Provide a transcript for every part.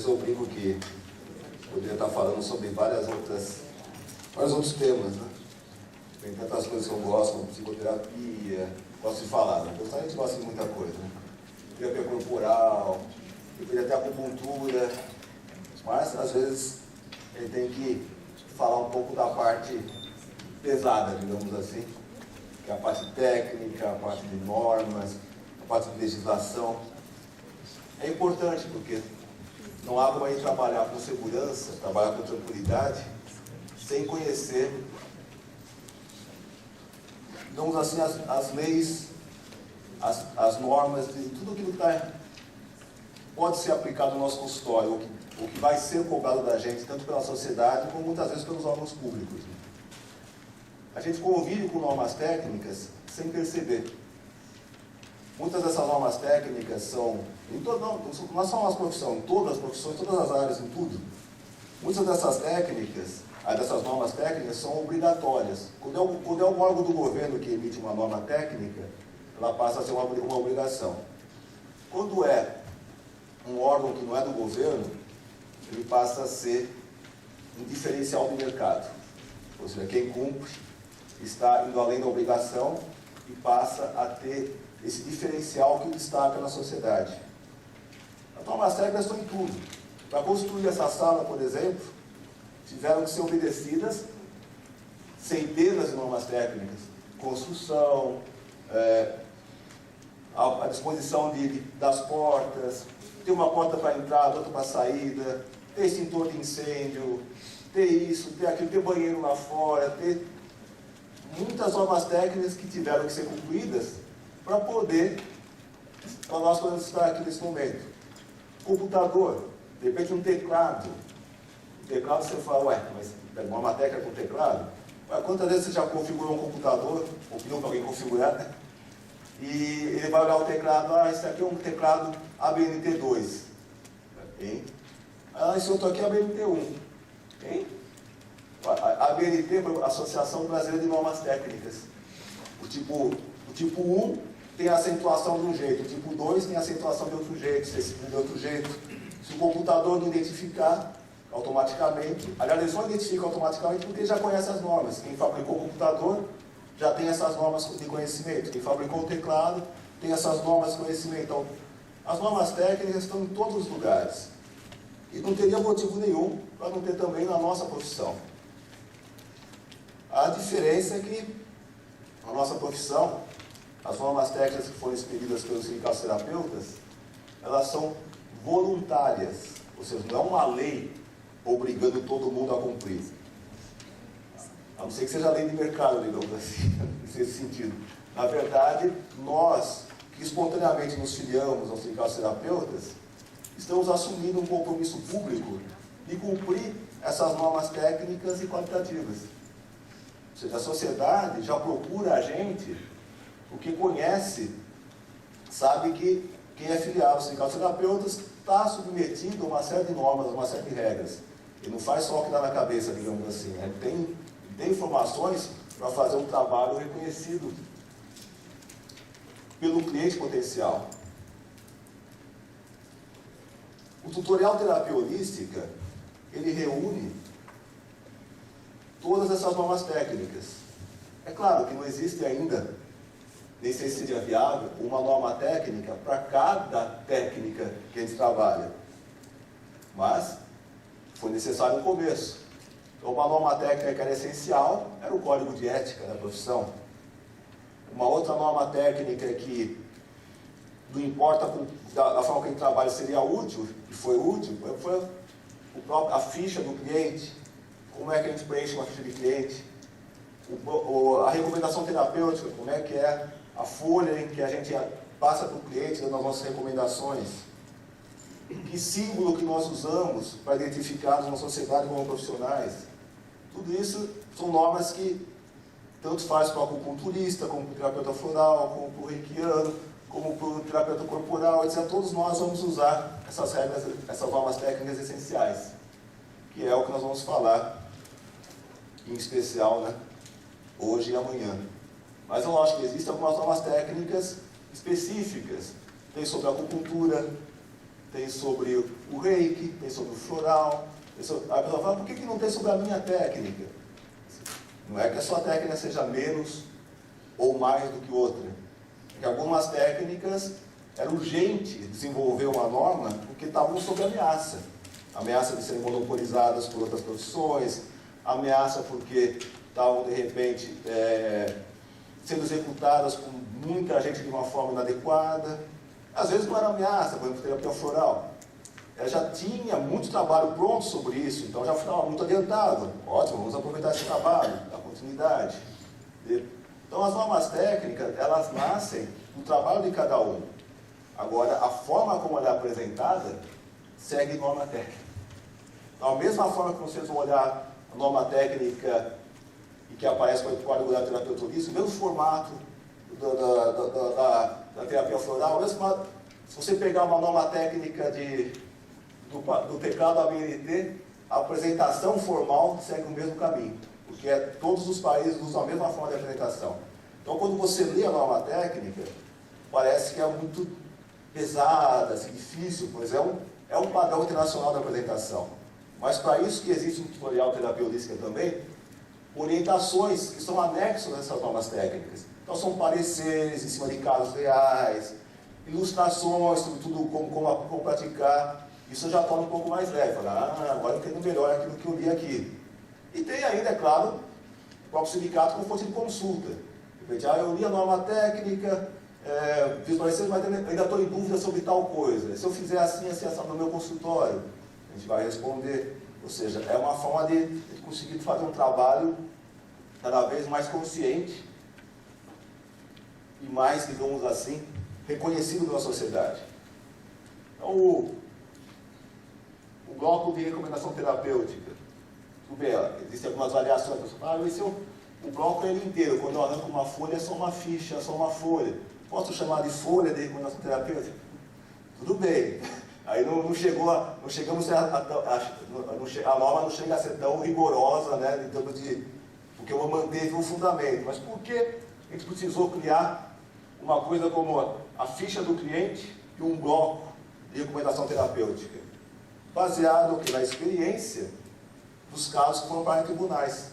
vezes eu brinco que poderia estar falando sobre vários outros temas, né? Tem tantas coisas que eu gosto, como psicoterapia, gosto de falar, né? A gente gosta de muita coisa, né? Terapia corporal, poderia ter acupuntura, mas às vezes ele tem que falar um pouco da parte pesada, digamos assim, que é a parte técnica, a parte de normas, a parte de legislação. É importante porque não há como a gente trabalhar com segurança, trabalhar com tranquilidade, sem conhecer, digamos assim, as leis, as normas, de tudo aquilo que pode ser aplicado no nosso consultório, o que vai ser cobrado da gente, tanto pela sociedade, como muitas vezes pelos órgãos públicos. A gente convive com normas técnicas sem perceber. Muitas dessas normas técnicas são, não é só a nossa profissão, em todas as profissões, todas as áreas, em tudo. Muitas dessas normas técnicas são obrigatórias. Quando é um órgão do governo que emite uma norma técnica, ela passa a ser uma obrigação. Quando é um órgão que não é do governo, ele passa a ser um diferencial do mercado. Ou seja, quem cumpre está indo além da obrigação e passa a ter esse diferencial que o destaca na sociedade. As normas técnicas estão em tudo. Para construir essa sala, por exemplo, tiveram que ser obedecidas centenas de normas técnicas. Construção, a disposição das portas, ter uma porta para entrada, outra para saída, ter extintor de incêndio, ter isso, ter aquilo, ter banheiro lá fora, ter muitas normas técnicas que tiveram que ser concluídas para nós podermos estar aqui nesse momento. Computador, de repente um teclado. O teclado você fala, mas uma matéria com teclado? Quantas vezes você já configurou um computador, ou pediu para alguém configurar, né? E ele vai olhar o teclado, esse aqui é um teclado ABNT2. Hein? Esse outro aqui é ABNT1. Hein? A ABNT, Associação Brasileira de Normas Técnicas. O tipo 1 tem a acentuação de um jeito, o tipo 2 tem a acentuação de outro jeito, de outro jeito. Se o computador não identificar automaticamente, aliás, ele só identifica automaticamente porque ele já conhece as normas. Quem fabricou o computador já tem essas normas de conhecimento. Quem fabricou o teclado tem essas normas de conhecimento. Então, as normas técnicas estão em todos os lugares. E não teria motivo nenhum para não ter também na nossa profissão. A diferença é que na nossa profissão, as normas técnicas que foram expedidas pelos sindicatos-terapeutas, elas são voluntárias. Ou seja, não é uma lei obrigando todo mundo a cumprir. A não ser que seja lei de mercado, digamos assim, nesse sentido. Na verdade, nós, que espontaneamente nos filiamos aos sindicatos-terapeutas, estamos assumindo um compromisso público de cumprir essas normas técnicas e qualitativas. Ou seja, a sociedade já procura a gente, porque conhece, sabe que quem é filiado aos sindicatos-terapeutas está submetido a uma série de normas, a uma série de regras. Ele não faz só o que dá na cabeça, digamos assim. Ele tem informações para fazer um trabalho reconhecido pelo cliente potencial. O tutorial terapia holística, ele reúne todas essas normas técnicas. É claro que não existe ainda, nem sei se seria viável, uma norma técnica para cada técnica que a gente trabalha. Mas foi necessário um começo. Então, uma norma técnica que era essencial era o código de ética da profissão. Uma outra norma técnica que não importa da forma que a gente trabalha seria útil, e foi útil, foi a ficha do cliente. Como é que a gente preenche uma ficha de cliente? A recomendação terapêutica, como é que é a folha em que a gente passa para o cliente dando as nossas recomendações. Que símbolo que nós usamos para identificar na sociedade como profissionais. Tudo isso são normas que tanto faz para o acupunturista, como para o terapeuta floral, como para o reikiano, como para o terapeuta corporal, etc. Todos nós vamos usar essas regras, essas normas técnicas essenciais, que é o que nós vamos falar, em especial, né, hoje e amanhã. Mas é lógico que existem algumas normas técnicas específicas. Tem sobre a acupuntura, tem sobre o reiki, tem sobre o floral. A pessoa fala, por que não tem sobre a minha técnica? Não é que a sua técnica seja menos ou mais do que outra. Porque algumas técnicas era urgente desenvolver uma norma porque estavam sob ameaça. Ameaça de serem monopolizadas por outras profissões, ameaça porque estavam, de repente, sendo executadas por muita gente de uma forma inadequada. Às vezes não era ameaça, por exemplo, terapia floral. Ela já tinha muito trabalho pronto sobre isso, então já estava muito adiantado. Ótimo, vamos aproveitar esse trabalho, a continuidade. Então as normas técnicas, elas nascem do trabalho de cada um. Agora, a forma como ela é apresentada, segue norma técnica. Da mesma forma que vocês vão olhar a norma técnica e que aparece com o Código da Terapeuta Holística, o mesmo formato da terapia floral, mesmo, se você pegar uma norma técnica do teclado ABNT, a apresentação formal segue o mesmo caminho, porque todos os países usam a mesma forma de apresentação. Então, quando você lê a norma técnica, parece que é muito pesada, assim, difícil, pois é um padrão internacional de apresentação. Mas para isso que existe um tutorial de terapia holística também, orientações que são anexos dessas normas técnicas. Então são pareceres em cima de casos reais, ilustrações sobre tudo, como praticar. Isso já torna um pouco mais leve. Agora eu entendo melhor aquilo que eu li aqui. E tem ainda, é claro, o próprio sindicato como fonte de consulta. De repente, eu li a norma técnica, visualizei, mas ainda estou em dúvida sobre tal coisa. Se eu fizer assim, no meu consultório, a gente vai responder. Ou seja, é uma forma de conseguir fazer um trabalho cada vez mais consciente e mais, digamos assim, reconhecido pela sociedade. Então, o bloco de recomendação terapêutica, tudo bem, existem algumas variações. O bloco é ele inteiro. Quando eu arranco uma folha, é só uma ficha, é só uma folha. Posso chamar de folha de recomendação terapêutica? Tudo bem. Aí não chegamos a norma não chega a ser tão rigorosa, né, em termos porque eu manteve um fundamento. Mas por que a gente precisou criar uma coisa como a ficha do cliente e um bloco de recomendação terapêutica? Baseado na experiência dos casos que foram para tribunais.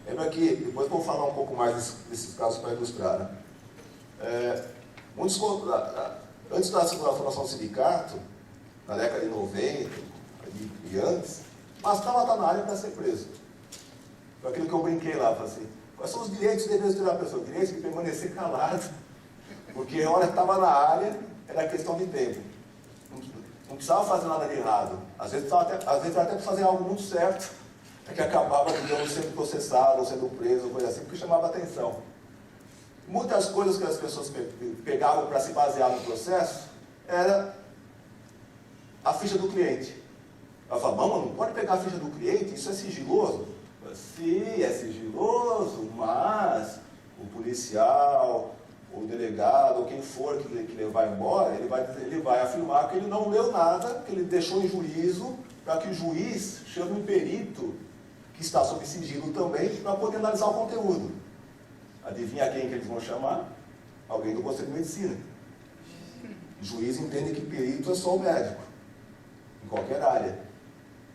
Lembra que, depois eu vou falar um pouco mais desses casos para ilustrar, né? Antes da fundação do sindicato, na década de 90 e antes, bastava estar na área para ser preso. Foi aquilo que eu brinquei lá, falei assim, quais são os direitos e deveres da pessoa? O direito de permanecer calado, porque a hora que estava na área, era questão de tempo. Não precisava fazer nada de errado. Às vezes até fazer algo muito certo, que acabava, digamos, sendo processado, ou sendo preso, coisa assim, porque chamava atenção. Muitas coisas que as pessoas pegavam para se basear no processo era a ficha do cliente. Ela fala, não pode pegar a ficha do cliente, isso é sigiloso. Sim, é sigiloso, mas o policial, o delegado, ou quem for que levar embora, ele vai afirmar que ele não leu nada, que ele deixou em juízo, para que o juiz chame um perito, que está sob sigilo também, para poder analisar o conteúdo. Adivinha quem que eles vão chamar? Alguém do Conselho de Medicina. O juiz entende que perito é só o médico, em qualquer área.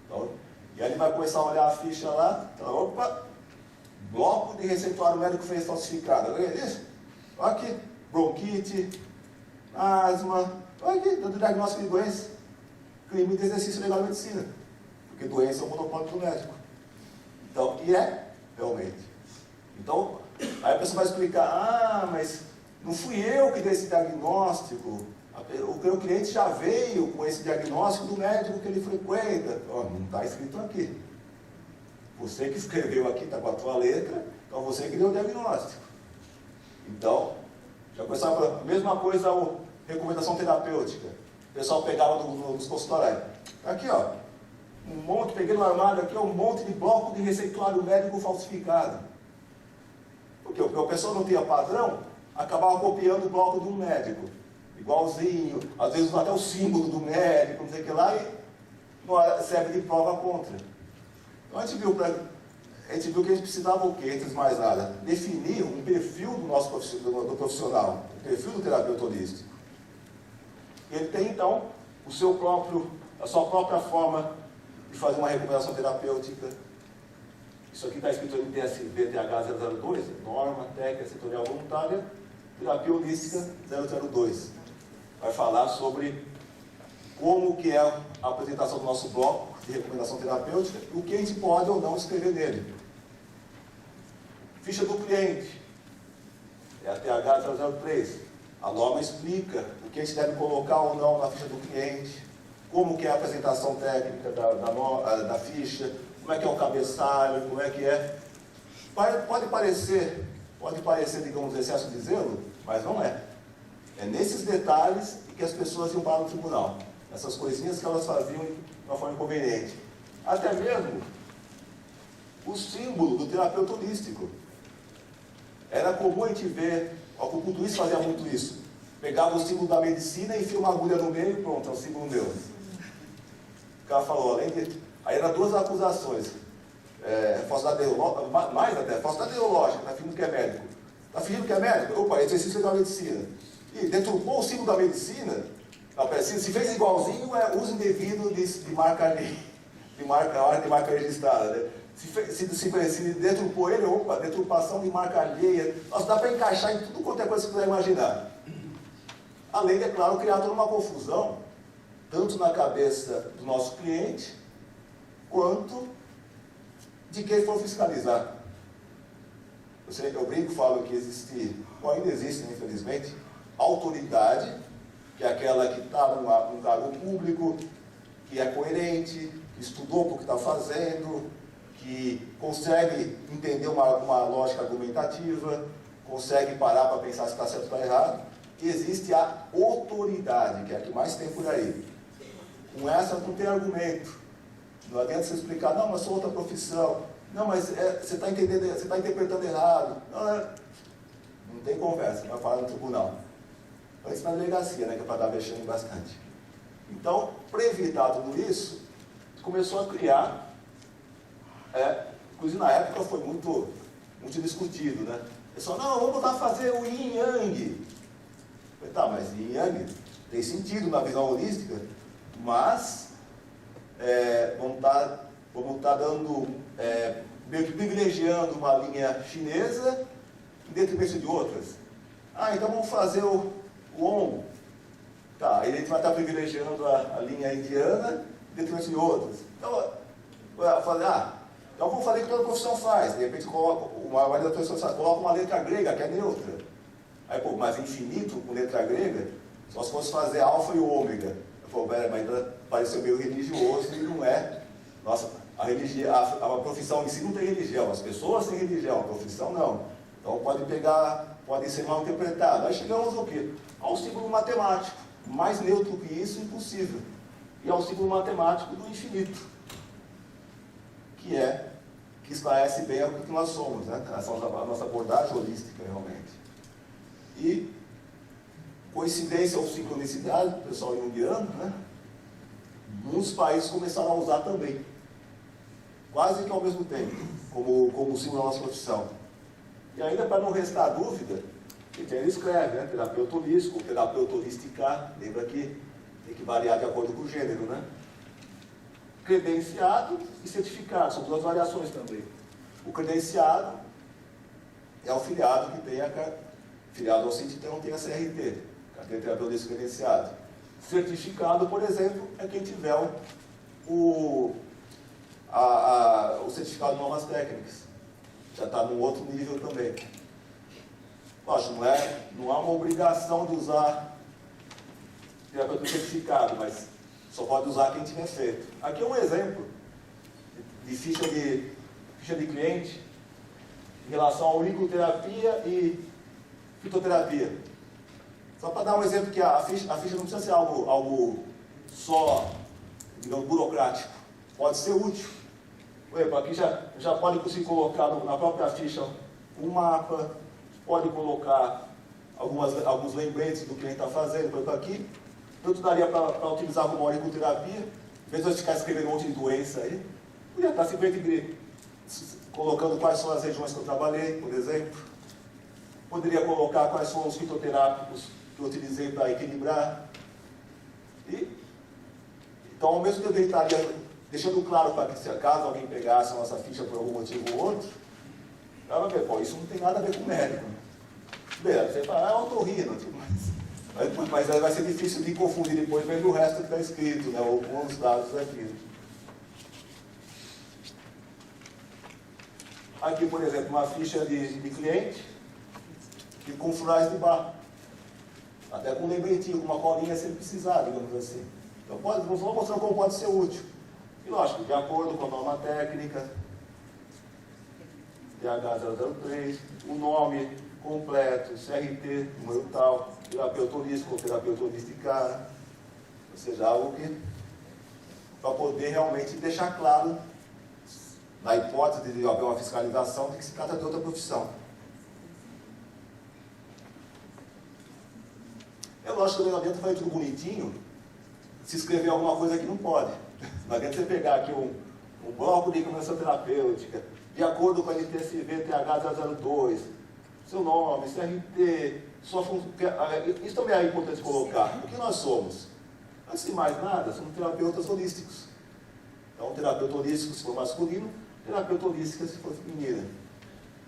Então, e aí ele vai começar a olhar a ficha lá, então, opa, bloco de receituário médico fez falsificado. Olha isso? Olha aqui, bronquite, asma, olha aqui, dando diagnóstico de doença, crime de exercício legal de medicina, porque doença é um monopólio do médico. Então, e é, realmente. Então, aí a pessoa vai explicar, mas não fui eu que dei esse diagnóstico, o meu cliente já veio com esse diagnóstico do médico que ele frequenta. Não está escrito aqui. Você que escreveu aqui, está com a tua letra, então você que deu o diagnóstico. Então, já começava a mesma coisa, a recomendação terapêutica. O pessoal pegava nos consultórios. Aqui, ó, peguei no armário aqui, um monte de bloco de receituário médico falsificado. Porque o pessoal não tinha padrão, acabava copiando o bloco de um médico. Igualzinho, às vezes até o símbolo do médico, não sei o que lá, e não serve de prova contra. Então a gente viu que a gente precisava o quê? Antes de mais nada, definir um perfil do nosso profissional, o perfil do terapeuta holístico. Ele tem, então, a sua própria forma de fazer uma recomendação terapêutica. Isso aqui está escrito no TSV-TH 002, norma técnica setorial voluntária, terapia holística 002. Vai falar sobre como que é a apresentação do nosso bloco de recomendação terapêutica e o que a gente pode ou não escrever nele. Ficha do cliente, é a TH 003. A norma explica o que a gente deve colocar ou não na ficha do cliente, como que é a apresentação técnica da ficha, como é que é o cabeçalho, como é que é. Pode parecer, digamos, excesso de zelo, mas não é. É nesses detalhes que as pessoas iam para o tribunal. Essas coisinhas que elas faziam de uma forma inconveniente. Até mesmo o símbolo do terapeuta holístico. Era comum a gente ver, o acupunturista fazia muito isso. Pegava o símbolo da medicina e enfia uma agulha no meio e pronto, é o símbolo meu. O cara falou, além de... Aí eram duas acusações. Falsidade ideológica, mais até, falsidade ideológica, está fingindo que é médico. Está fingindo que é médico? Opa, exercício da medicina. E deturpou o símbolo da medicina, se fez igualzinho, é uso indevido de marca registrada. Né? Se deturpou ele, opa, deturpação de marca alheia. Nossa, dá para encaixar em tudo quanto é coisa que você puder imaginar. Além de, é claro, criar toda uma confusão, tanto na cabeça do nosso cliente, quanto de quem for fiscalizar. Eu brinco e falo que ainda existe, infelizmente, autoridade, que é aquela que está num cargo público, que é coerente, que estudou para o que está fazendo, que consegue entender uma lógica argumentativa, consegue parar para pensar se está certo ou está errado. E existe a autoridade, que é a que mais tem por aí. Com essa não tem argumento. Não adianta você explicar, não, mas sou outra profissão. Não, mas você está entendendo, você está interpretando errado. Não tem conversa, vai falar no tribunal. Antes na delegacia, né, que é para dar vexame bastante. Então, para evitar tudo isso, começou a criar, inclusive na época foi muito discutido, né? Pessoal, não, vamos voltar a fazer o yin yang. Falei, tá, mas yin yang tem sentido na visão holística, mas vamos estar dando, meio que privilegiando uma linha chinesa em detrimento de outras. Então vamos fazer o Om. Tá, aí a gente vai estar privilegiando a linha indiana em detrimento de outras. Então, eu falei, então vamos fazer o que toda profissão faz. De repente, uma maioria das pessoas coloca uma letra grega, que é neutra. Aí, mas infinito com letra grega, só se fosse fazer alfa e ômega. Eu falei, mas ainda pareceu meio religioso e não é. Nossa, a profissão em si não tem religião, as pessoas têm religião, a profissão não. Então pode ser mal interpretado. Aí chegamos ao quê? Ao símbolo matemático. Mais neutro que isso, impossível. E ao símbolo matemático do infinito. Que esclarece bem o que nós somos, né? Essa é a nossa abordagem holística, realmente. E coincidência ou sincronicidade, o pessoal junguiano, né? Muitos países começaram a usar também. Quase que ao mesmo tempo, como símbolo da nossa profissão. E ainda para não restar dúvida, ele escreve, né? Terapeuta holístico, terapeuta holística, lembra que tem que variar de acordo com o gênero, né? Credenciado e certificado, são duas variações também. O credenciado é o filiado que tem filiado ao CIT, então tem a CRT, carteira de terapeuta holístico credenciado. Certificado, por exemplo, é quem tiver o certificado de novas técnicas. Já está num outro nível também. Lógico, não há uma obrigação de usar terapeuta certificado, mas só pode usar quem tiver feito. Aqui é um exemplo de ficha de cliente em relação a auriculoterapia e fitoterapia. Só para dar um exemplo que a ficha não precisa ser algo só, digamos, burocrático. Pode ser útil. Por exemplo, aqui já pode conseguir colocar na própria ficha um mapa, pode colocar alguns lembretes do que a gente está fazendo. Por exemplo, aqui, tanto daria para utilizar uma auriculoterapia, em vez de eu ficar escrevendo um monte de doença aí, podia estar simplesmente colocando quais são as regiões que eu trabalhei, por exemplo. Poderia colocar quais são os fitoterápicos que eu utilizei para equilibrar. E Então, ao mesmo tempo que ele estaria deixando claro para que, se caso alguém pegasse a nossa ficha por algum motivo ou outro, ela vai ver, pô, isso não tem nada a ver com o médico. Beleza, você fala, é otorrino, mas aí vai ser difícil de confundir depois vendo o resto que está escrito, né, ou com os dados aqui. Aqui, por exemplo, uma ficha de cliente e com florais de bar. Até com um lembretinho, com uma colinha se ele precisar, digamos assim. Então, vamos mostrar como pode ser útil. E lógico, de acordo com a norma técnica, DH003, o nome completo, CRT, número tal, terapeuta holístico ou terapeuta holística, ou seja, algo que, para poder realmente deixar claro, na hipótese de haver uma fiscalização, de que se trata de outra profissão. É lógico que não adianta fazer tudo bonitinho, se escrever alguma coisa que não pode. Não adianta você pegar aqui um bloco de recomendação terapêutica, de acordo com a NTSV TH002, seu nome, CRT, sua função. Isso também é importante colocar. O que nós somos? Antes de mais nada, somos terapeutas holísticos. Então, terapeuta holístico se for masculino, terapeuta holística se for feminina.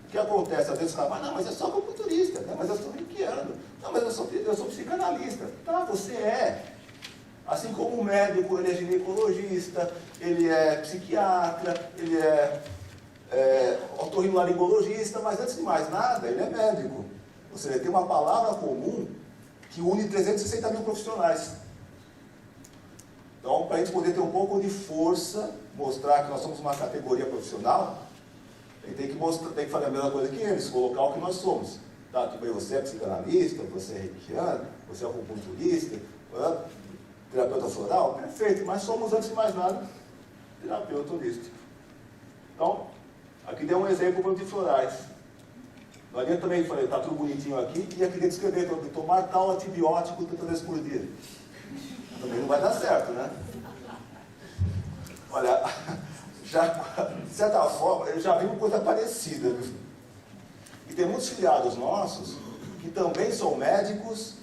O que acontece? Às vezes, não, mas é só acupunturista, né? Mas eu estou ranqueando. Não, mas eu sou psicanalista. Tá, você é. Assim como o médico, ele é ginecologista, ele é psiquiatra, ele é otorrinolaringologista, mas antes de mais nada, ele é médico. Ou seja, ele tem uma palavra comum que une 360 mil profissionais. Então, para a gente poder ter um pouco de força, mostrar que nós somos uma categoria profissional, a gente tem que fazer a mesma coisa que eles, colocar o que nós somos. Tá, tudo bem, você é psicanalista, você é reikiano, você é acupunturista, terapeuta floral, perfeito, mas somos, antes de mais nada, terapeuta holístico. Então, aqui deu um exemplo de florais. Não adianta também, falei, está tudo bonitinho aqui, e aqui dentro escrever, tomar tal antibiótico tantas vezes por dia. Também não vai dar certo, né? Olha, já, de certa forma, eu já vi uma coisa parecida. Viu? E tem muitos filiados nossos que também são médicos,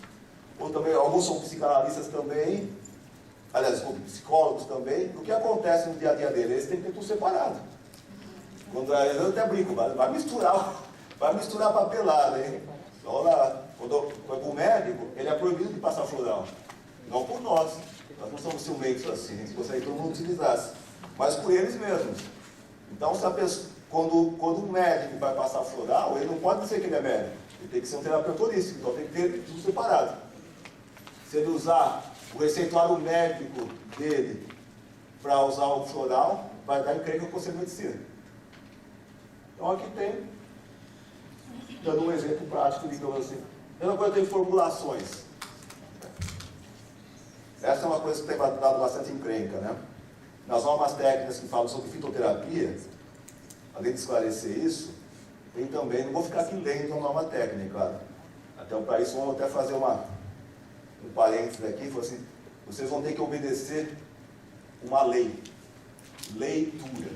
ou também, alguns são psicanalistas também, aliás, psicólogos também. O que acontece no dia a dia deles? Eles têm que ter tudo separado. Quando eu até brinco, vai misturar papelada, hein? Então, quando vai para o médico, ele é proibido de passar floral. Não por nós. Nós não somos ciumentos assim, a gente gostaria que todo mundo utilizasse. Mas por eles mesmos. Então, se a pessoa, quando um médico vai passar floral, ele não pode dizer que ele é médico. Ele tem que ser um terapeuta holístico, então tem que ter tudo separado. Se ele usar o receituário médico dele para usar o floral, vai dar encrenca com o Conselho de Medicina. Então aqui tem, dando um exemplo prático, digamos assim. Mesma coisa tem formulações. Essa é uma coisa que tem dado bastante encrenca, né? Nas normas técnicas que falam sobre fitoterapia, além de esclarecer isso, tem também, não vou ficar aqui lendo a norma técnica, claro. Até para isso vamos até fazer um parênteses aqui, assim, vocês vão ter que obedecer uma lei. Leitura.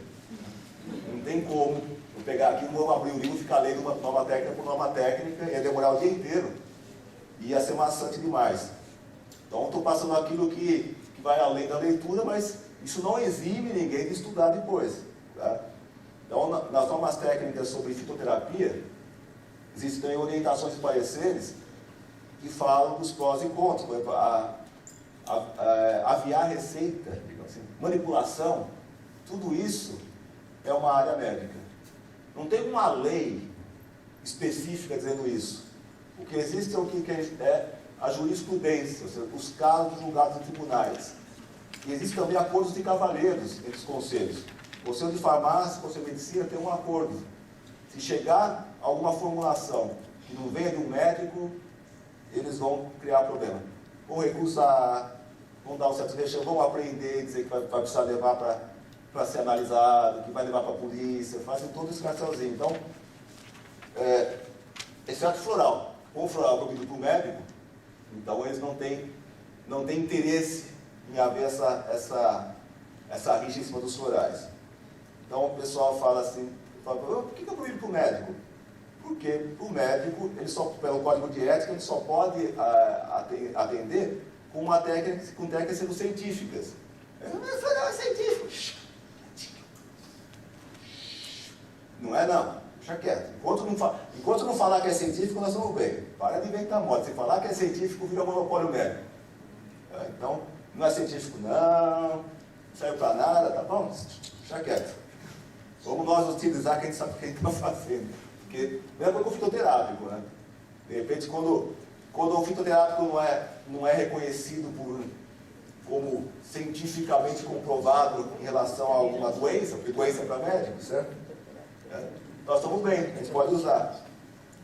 Não tem como eu pegar aqui, não vou abrir o livro e ficar lendo uma norma técnica por norma técnica, ia demorar o dia inteiro. E ia ser maçante demais. Então, estou passando aquilo que vai além da leitura, mas isso não exime ninguém de estudar depois. Tá? Então, nas normas técnicas sobre fitoterapia, existem orientações e pareceres que falam dos prós e contras. Por exemplo, aviar receita, assim, manipulação, tudo isso é uma área médica. Não tem uma lei específica dizendo isso. O que existe é o que é a jurisprudência, ou seja, os casos julgados em tribunais. E existem também acordos de cavalheiros entre os conselhos. O Conselho de Farmácia, o Conselho de Medicina tem um acordo. Se chegar alguma formulação que não venha de um médico, eles vão criar problema. Vão recusar, vão dar um certo vexame, vão aprender, dizer que vai precisar levar para ser analisado, que vai levar para a polícia, fazem todo esse cartelzinho. Então, exceto floral. Como o floral é proibido para o médico, então eles não têm interesse em haver essa rixa em cima dos florais. Então o pessoal fala assim, por que é proibido para o médico? Porque o médico, pelo código de ética, ele só pode atender com técnicas sendo científicas. Não é científico. Não é não, deixa quieto. Enquanto não falar que é científico, nós vamos bem. Para de inventar moda. Se falar que é científico, vira monopólio médico. Então, não é científico não serve para nada, tá bom? Deixa quieto. Vamos nós utilizar que a gente sabe o que a gente está fazendo. Porque, mesma coisa com o fitoterápico, né? De repente, quando o fitoterápico não é reconhecido como cientificamente comprovado em relação a alguma doença, porque doença é para médico, certo? Nós estamos bem, a gente pode usar.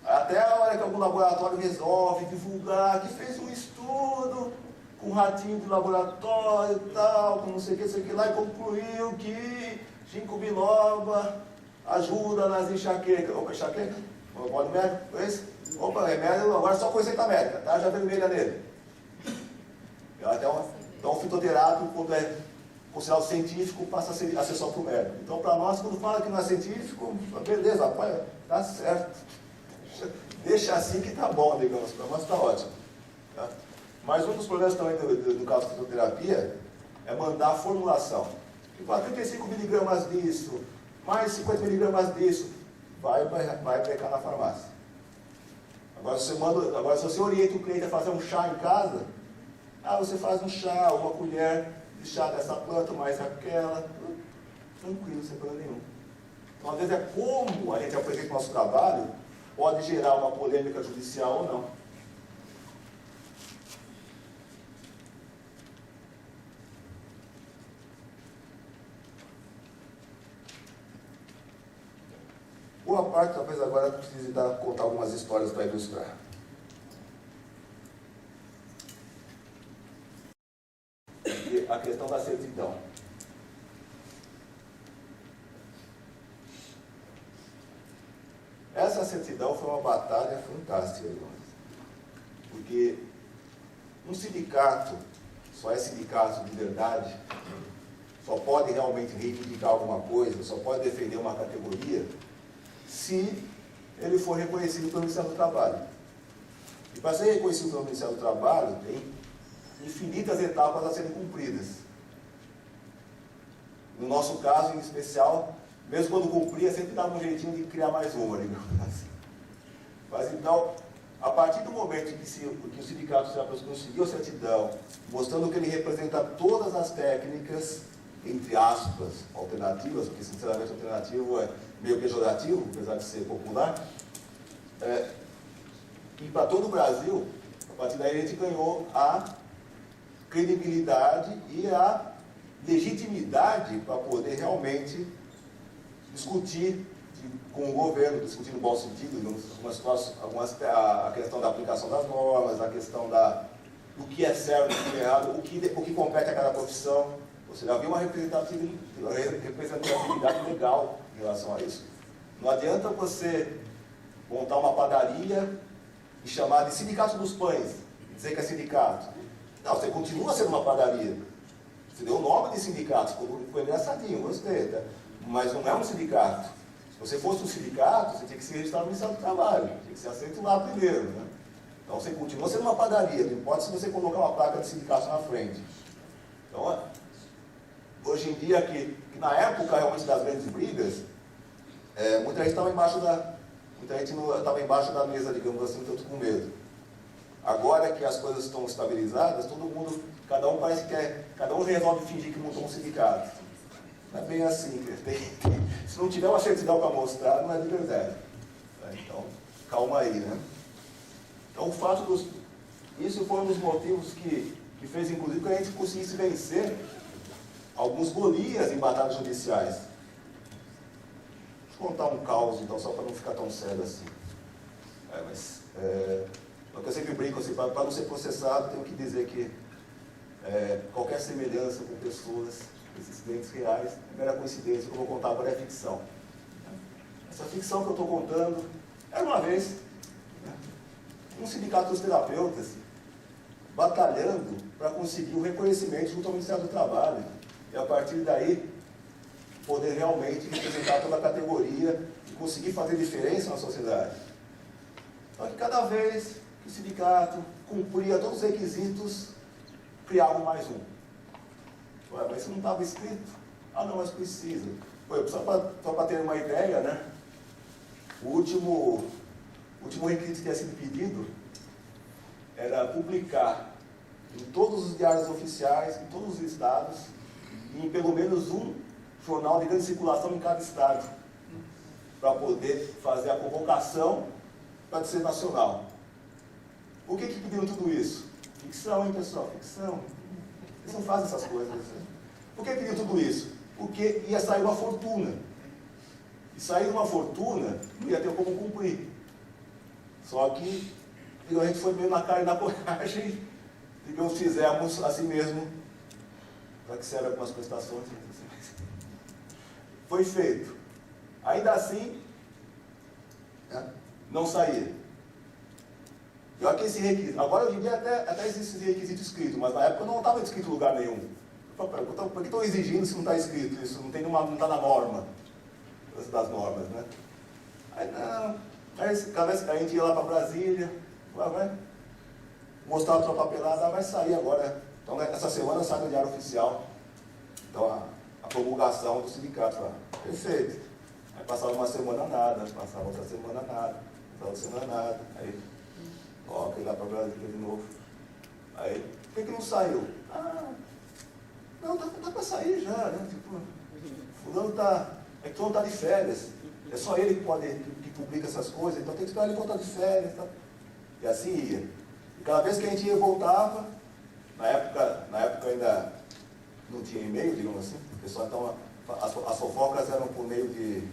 Até a hora que algum laboratório resolve divulgar que fez um estudo com ratinho de laboratório e tal, com não sei o que lá, e concluiu que ginkgo biloba ajuda nas enxaquecas. Opa, enxaqueca? Monopólio médico? Esse? Opa, remédio, agora só com receita médica, tá? Já vermelha nele. Então, o fitoterápico, quando é considerado científico, passa a ser só para o médico. Então, para nós, quando fala que não é científico, beleza, apoia, tá certo. Deixa assim que tá bom, digamos, para nós está ótimo. Tá? Mas um dos problemas também do caso de fitoterapia é mandar a formulação. Tipo, 35 miligramas disso, mais 50 miligramas disso, vai pegar na farmácia. Agora, se você orienta o cliente a fazer um chá em casa, você faz um chá, uma colher de chá dessa planta, mais aquela, tranquilo, sem problema nenhum. Então, às vezes, é como a gente apresenta o nosso trabalho, pode gerar uma polêmica judicial ou não. Boa parte, talvez agora precise contar algumas histórias para ilustrar. E a questão da certidão. Essa certidão foi uma batalha fantástica, irmãos. Porque um sindicato só é sindicato de verdade, só pode realmente reivindicar alguma coisa, só pode defender uma categoria, se ele for reconhecido pelo Ministério do Trabalho. E para ser reconhecido pelo Ministério do Trabalho, tem infinitas etapas a serem cumpridas. No nosso caso, em especial, mesmo quando cumpria, sempre dava um jeitinho de criar mais uma, digamos assim. Mas então, a partir do momento que o sindicato conseguiu a certidão, mostrando que ele representa todas as técnicas, entre aspas, alternativas, porque sinceramente alternativo é meio pejorativo, apesar de ser popular, e para todo o Brasil, a partir daí a gente ganhou a credibilidade e a legitimidade para poder realmente discutir com o governo, discutir no bom sentido, a questão da aplicação das normas, a questão do que é certo, do que é errado, o que compete a cada profissão. Ou seja, havia uma representatividade legal em relação a isso. Não adianta você montar uma padaria e chamar de sindicato dos pães, dizer que é sindicato. Não, você continua sendo uma padaria. Você deu o nome de sindicato, foi engraçadinho, gostei, tá? Mas não é um sindicato. Se você fosse um sindicato, você tinha que se registrar no Ministério do Trabalho, tinha que ser aceito lá primeiro, né? Então você continua sendo uma padaria, não importa se você colocar uma placa de sindicato na frente. Então, hoje em dia, que na época realmente das grandes brigas, muita gente estava embaixo da mesa, digamos assim, tanto com medo. Agora que as coisas estão estabilizadas, todo mundo, cada um resolve fingir que montou um sindicato. Não é bem assim. Se não tiver uma certidão para mostrar, não é de verdade. Então, calma aí, né? Então, o fato isso foi um dos motivos que fez, inclusive, que a gente conseguisse vencer alguns Golias em batalhas judiciais. Deixa eu contar um caos, então, só para não ficar tão sério assim. Eu sempre brinco assim, para não ser processado, tenho que dizer que qualquer semelhança com pessoas, esses clientes reais, é mera coincidência, que eu vou contar agora é ficção. Essa ficção que eu estou contando, era uma vez, um sindicato dos terapeutas batalhando para conseguir o reconhecimento junto ao Ministério do Trabalho. E a partir daí, poder realmente representar toda a categoria e conseguir fazer diferença na sociedade. Só que cada vez que o sindicato cumpria todos os requisitos, criavam mais um. Ué, mas isso não estava escrito? Ah, não, mas precisa. Ué, só para ter uma ideia, né? O último requisito que tinha sido pedido era publicar em todos os diários oficiais, em todos os estados, e em pelo menos um jornal de grande circulação em cada estado, para poder fazer a convocação para ser nacional. Por que pediram tudo isso? Ficção, hein, pessoal? Ficção. Eles não fazem essas coisas. Por que pediram tudo isso? Porque ia sair uma fortuna. E sair uma fortuna, não ia ter como cumprir. Só que a gente foi meio na cara e na coragem, digamos, fizemos assim mesmo, para que serve algumas prestações. Foi feito. Ainda assim, não saía. E olha que esse requisito, agora hoje em dia até existe esse requisito escrito, mas na época não estava escrito em lugar nenhum. Por que estão exigindo se não está escrito? Isso não está na norma, das normas, né? Aí não, cada vez que a gente ia lá para Brasília, vai mostrar a sua papelada, vai sair agora. Então essa semana sai no Diário Oficial. Então a promulgação do sindicato lá. Perfeito. Aí passava uma semana nada, passava outra semana nada, passava outra semana nada. Aí toca ir lá para Brasília de novo. Aí, por que não saiu? Não, dá para sair já, né? Tipo, fulano está de férias. É só ele que publica essas coisas, então tem que esperar ele voltar de férias. Tá? E assim ia. E cada vez que a gente ia e voltava, na época ainda não tinha e-mail, digamos assim, o pessoal, então, as fofocas eram por meio de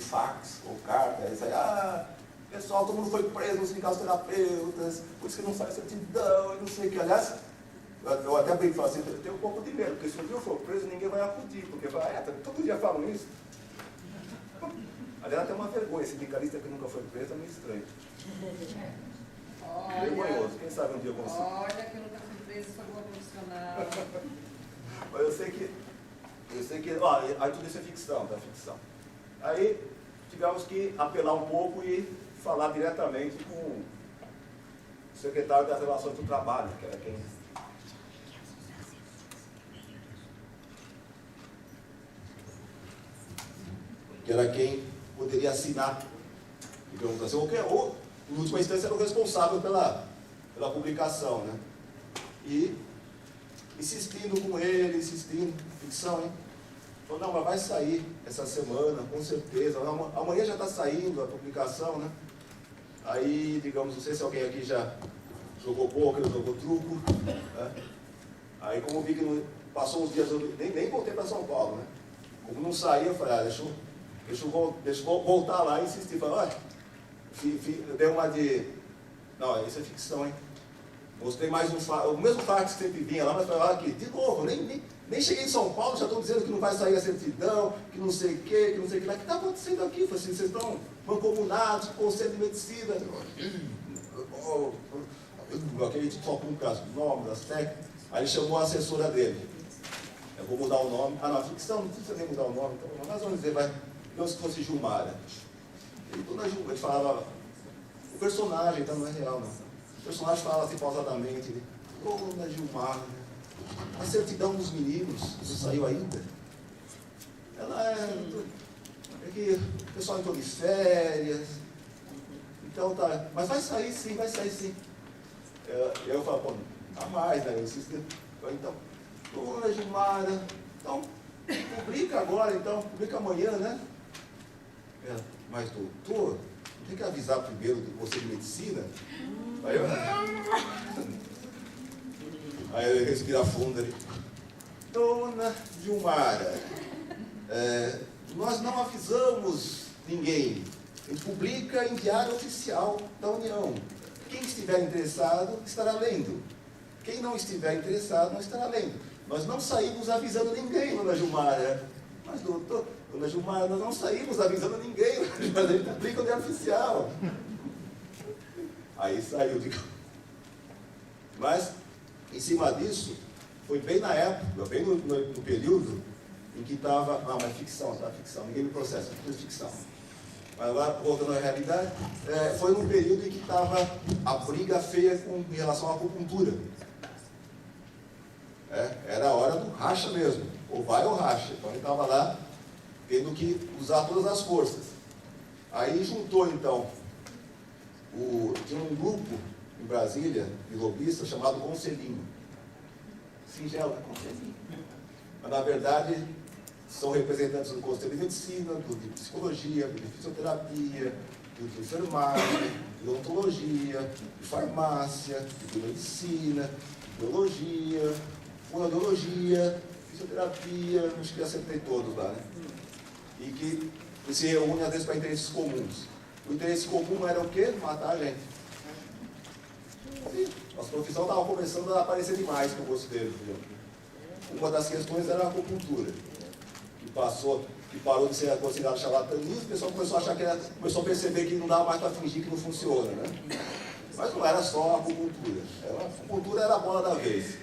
fax ou carta. Aí saía, pessoal, todo mundo foi preso nos sindicatos terapeutas, por isso que não sai certidão, e não sei o que. Aliás, eu até brinco e falo assim, eu tenho um pouco de medo, porque se um dia eu for preso, ninguém vai acudir, porque todo dia falam isso. Aliás, até uma vergonha, sindicalista que nunca foi preso é meio estranho. Vergonhoso, quem sabe um dia eu consigo. Olha que eu nunca fui preso, sou boa profissional. Mas eu sei que, aí tudo isso é ficção, tá? Ficção. Aí tivemos que apelar um pouco e falar diretamente com o secretário das Relações do Trabalho, que era quem poderia assinar, digamos assim, ou em última instância era o responsável pela publicação, né? E insistindo com ele, ficção, hein? Falou, não, mas vai sair essa semana, com certeza, amanhã já está saindo a publicação, né? Aí, digamos, não sei se alguém aqui já jogou poker, jogou truco, né? Aí como vi que passou uns dias, eu nem voltei para São Paulo, né? Como não saía, eu falei, deixa eu voltar lá e insistir. Falei, olha, dei uma de... Não, isso é ficção, hein? Mostrei mais o mesmo fax que sempre vinha lá, mas falei, aqui, de novo, nem cheguei em São Paulo, já estão dizendo que não vai sair a certidão, que não sei o que lá. O que está acontecendo aqui? Falei assim, vocês estão mancomunados com o Conselho de Medicina. Aqui a gente toca um caso, nome, das técnicas. Aí ele chamou a assessora dele. Eu vou mudar o nome. Não, ficção, não precisa nem mudar o nome. Então, nós vamos dizer, vai, não se fosse Gilmara. Ele falava, o personagem, então não é real, não. O personagem falava assim pausadamente, Dona Gilmara, a certidão dos meninos, não saiu ainda. Ela é que o pessoal entrou de férias, então tá, mas vai sair sim. Eu falo, pô, a mais, né? Eu insisto, então, Dona Gilmara, então, publica agora, então, publica amanhã, né? Mas doutor, tem que avisar primeiro do Conselho de Medicina. Aí eu respiro fundo ali. Dona Gilmara, nós não avisamos ninguém. A gente publica em diário oficial da União. Quem estiver interessado estará lendo. Quem não estiver interessado não estará lendo. Nós não saímos avisando ninguém, Dona Gilmara. Mas, doutor, Dona Gilmara, nós não saímos avisando ninguém, mas a gente publica no diário oficial. Aí saiu, mas, em cima disso, foi bem na época, bem no período em que estava, mas ficção, ninguém me processa, tudo ficção. Mas agora, voltando à realidade, foi num período em que estava a briga feia em relação à acupuntura. Era a hora do racha mesmo, ou vai ou racha. Então ele estava lá tendo que usar todas as forças. Aí juntou então, tinha um grupo em Brasília, de lobistas, chamado Conselhinho. Singelo, Conselhinho. Mas na verdade são representantes do Conselho de Medicina, de Psicologia, de Fisioterapia, de Enfermagem, de Odontologia, de Farmácia, de Medicina, de Biologia, Fonoaudiologia, Fisioterapia, acho que acertei todos lá, né? E que se reúnem às vezes para interesses comuns. O interesse comum era o quê? Matar a gente. Sim, nossa profissão estava começando a aparecer demais com o gosto dele. Uma das questões era a acupuntura, que parou de ser considerado charlatanismo, o pessoal começou a achar começou a perceber que não dava mais para fingir que não funciona, né? Mas não era só a acupuntura. A acupuntura era a bola da vez,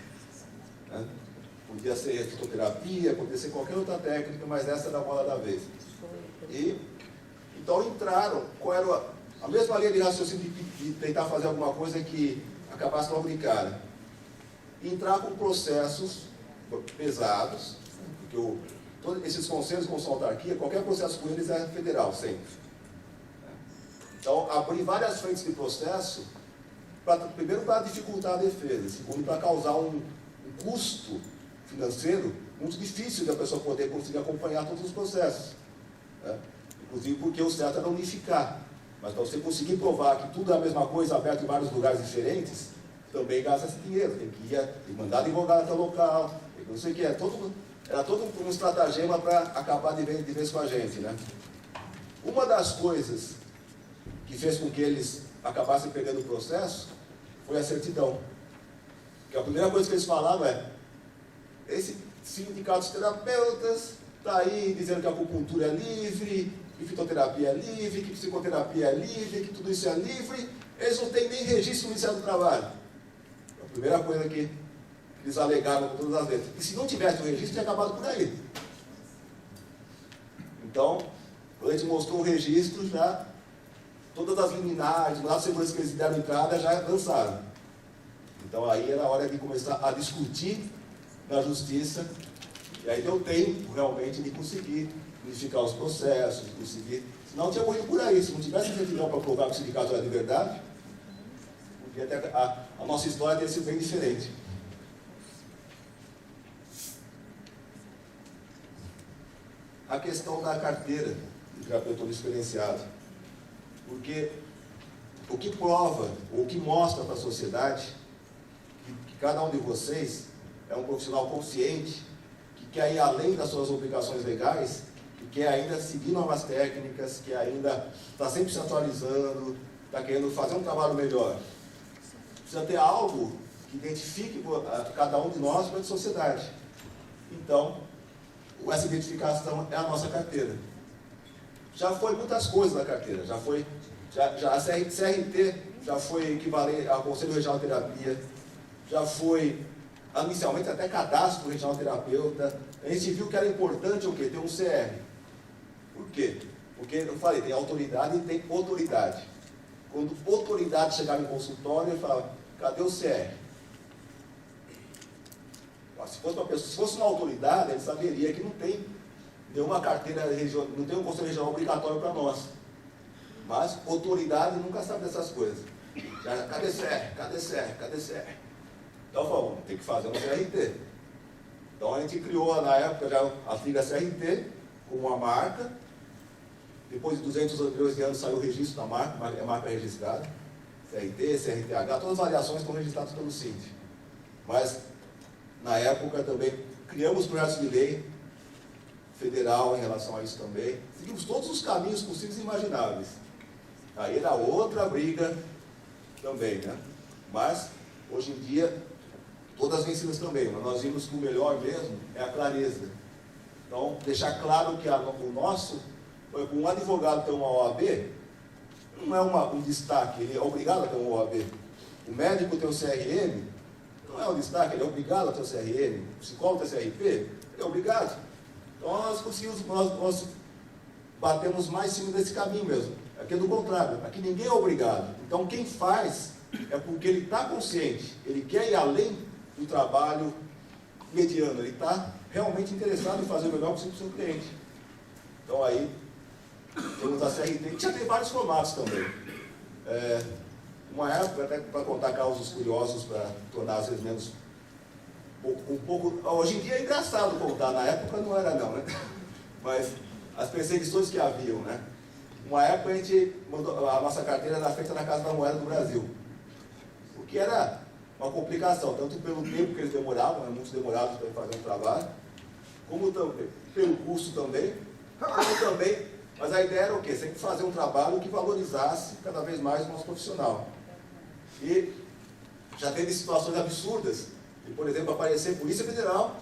né? Podia ser fitoterapia, podia ser qualquer outra técnica, mas essa era a bola da vez. E então entraram, qual era a mesma linha de raciocínio de tentar fazer alguma coisa que acabasse logo de cara. Entrar com processos pesados, porque todos esses conselhos com sua autarquia, qualquer processo com eles é federal, sempre. Então, abrir várias frentes de processo, primeiro para dificultar a defesa, segundo para causar um custo financeiro muito difícil da pessoa poder conseguir acompanhar todos os processos, né? Inclusive porque o certo era unificar. Mas para você conseguir provar que tudo é a mesma coisa, aberto em vários lugares diferentes, também gasta esse dinheiro. Tem que ir mandar advogado até o local, não sei o que. Era todo um estratagema para acabar de vez com a gente, né? Uma das coisas que fez com que eles acabassem perdendo o processo foi a certidão. Porque a primeira coisa que eles falavam esse sindicato de terapeutas está aí dizendo que a acupuntura é livre, que fitoterapia é livre, que psicoterapia é livre, que tudo isso é livre. Eles não têm nem registro no Ministério do Trabalho. A primeira coisa que eles alegaram com todas as letras. E se não tivesse o registro, tinha acabado por aí. Então, quando a gente mostrou o registro, já todas as liminares, as seguranças que eles deram entrada, já lançaram. Então aí era a hora de começar a discutir na justiça, e aí deu tempo realmente de conseguir unificar os processos, de conseguir. Senão tinha morrido por aí. Se não tivesse certidão para provar que o sindicato era de verdade, podia ter, a nossa história teria sido bem diferente. A questão da carteira de terapeuta experienciado. Porque o que prova, ou o que mostra para a sociedade, que cada um de vocês é um profissional consciente, que quer ir além das suas obrigações legais, que quer ainda seguir novas técnicas, que ainda está sempre se atualizando, está querendo fazer um trabalho melhor. Precisa ter algo que identifique cada um de nós para a sociedade. Então, essa identificação é a nossa carteira. Já foi muitas coisas na carteira, a CRT já foi equivalente ao Conselho Regional de Terapia, já foi inicialmente até cadastro regional terapeuta. A gente viu que era importante o quê? Ter um CR. Por quê? Porque eu falei, tem autoridade e tem autoridade. Quando autoridade chegava em consultório, ele falava, cadê o CR? Se fosse uma autoridade, ele saberia que não tem nenhuma carteira regional, não tem um conselho regional obrigatório para nós. Mas autoridade nunca sabe dessas coisas. Cadê CR? Cadê CR? Cadê CR? Então falamos, tem que fazer um CRT. Então a gente criou na época já a sigla CRT como uma marca. Depois de 212 anos saiu o registro da marca, a marca é registrada. CRT, CRTH, todas as variações estão registradas pelo CINT. Mas na época também criamos projetos de lei federal em relação a isso também. Seguimos todos os caminhos possíveis e imagináveis. Aí era outra briga também, né? Mas, hoje em dia, todas vencidas também. Mas nós vimos que o melhor mesmo é a clareza. Então, deixar claro que o nosso, um advogado ter uma OAB, não é um destaque, ele é obrigado a ter uma OAB. O médico ter o CRM, não é um destaque, ele é obrigado a ter o CRM. O psicólogo ter CRP, ele é obrigado. Então nós conseguimos, nós batemos mais em cima desse caminho mesmo. Aqui é do contrário, aqui ninguém é obrigado. Então quem faz é porque ele está consciente, ele quer ir além do trabalho mediano, ele está realmente interessado em fazer o melhor possível para o seu cliente. Então aí, temos a CRT, que já tem vários formatos também. Uma época, até para contar causos curiosos, para tornar às vezes menos... Hoje em dia é engraçado contar, na época não era não, né? Mas as perseguições que haviam, né? Uma época a gente mandou, a nossa carteira era feita na Casa da Moeda do Brasil, o que era uma complicação, tanto pelo tempo que eles demoravam, né? Muito demorados para fazer um trabalho, como também pelo custo também, mas a ideia era o quê? Sempre fazer um trabalho que valorizasse cada vez mais o nosso profissional. E já teve situações absurdas, de, por exemplo, aparecer Polícia Federal,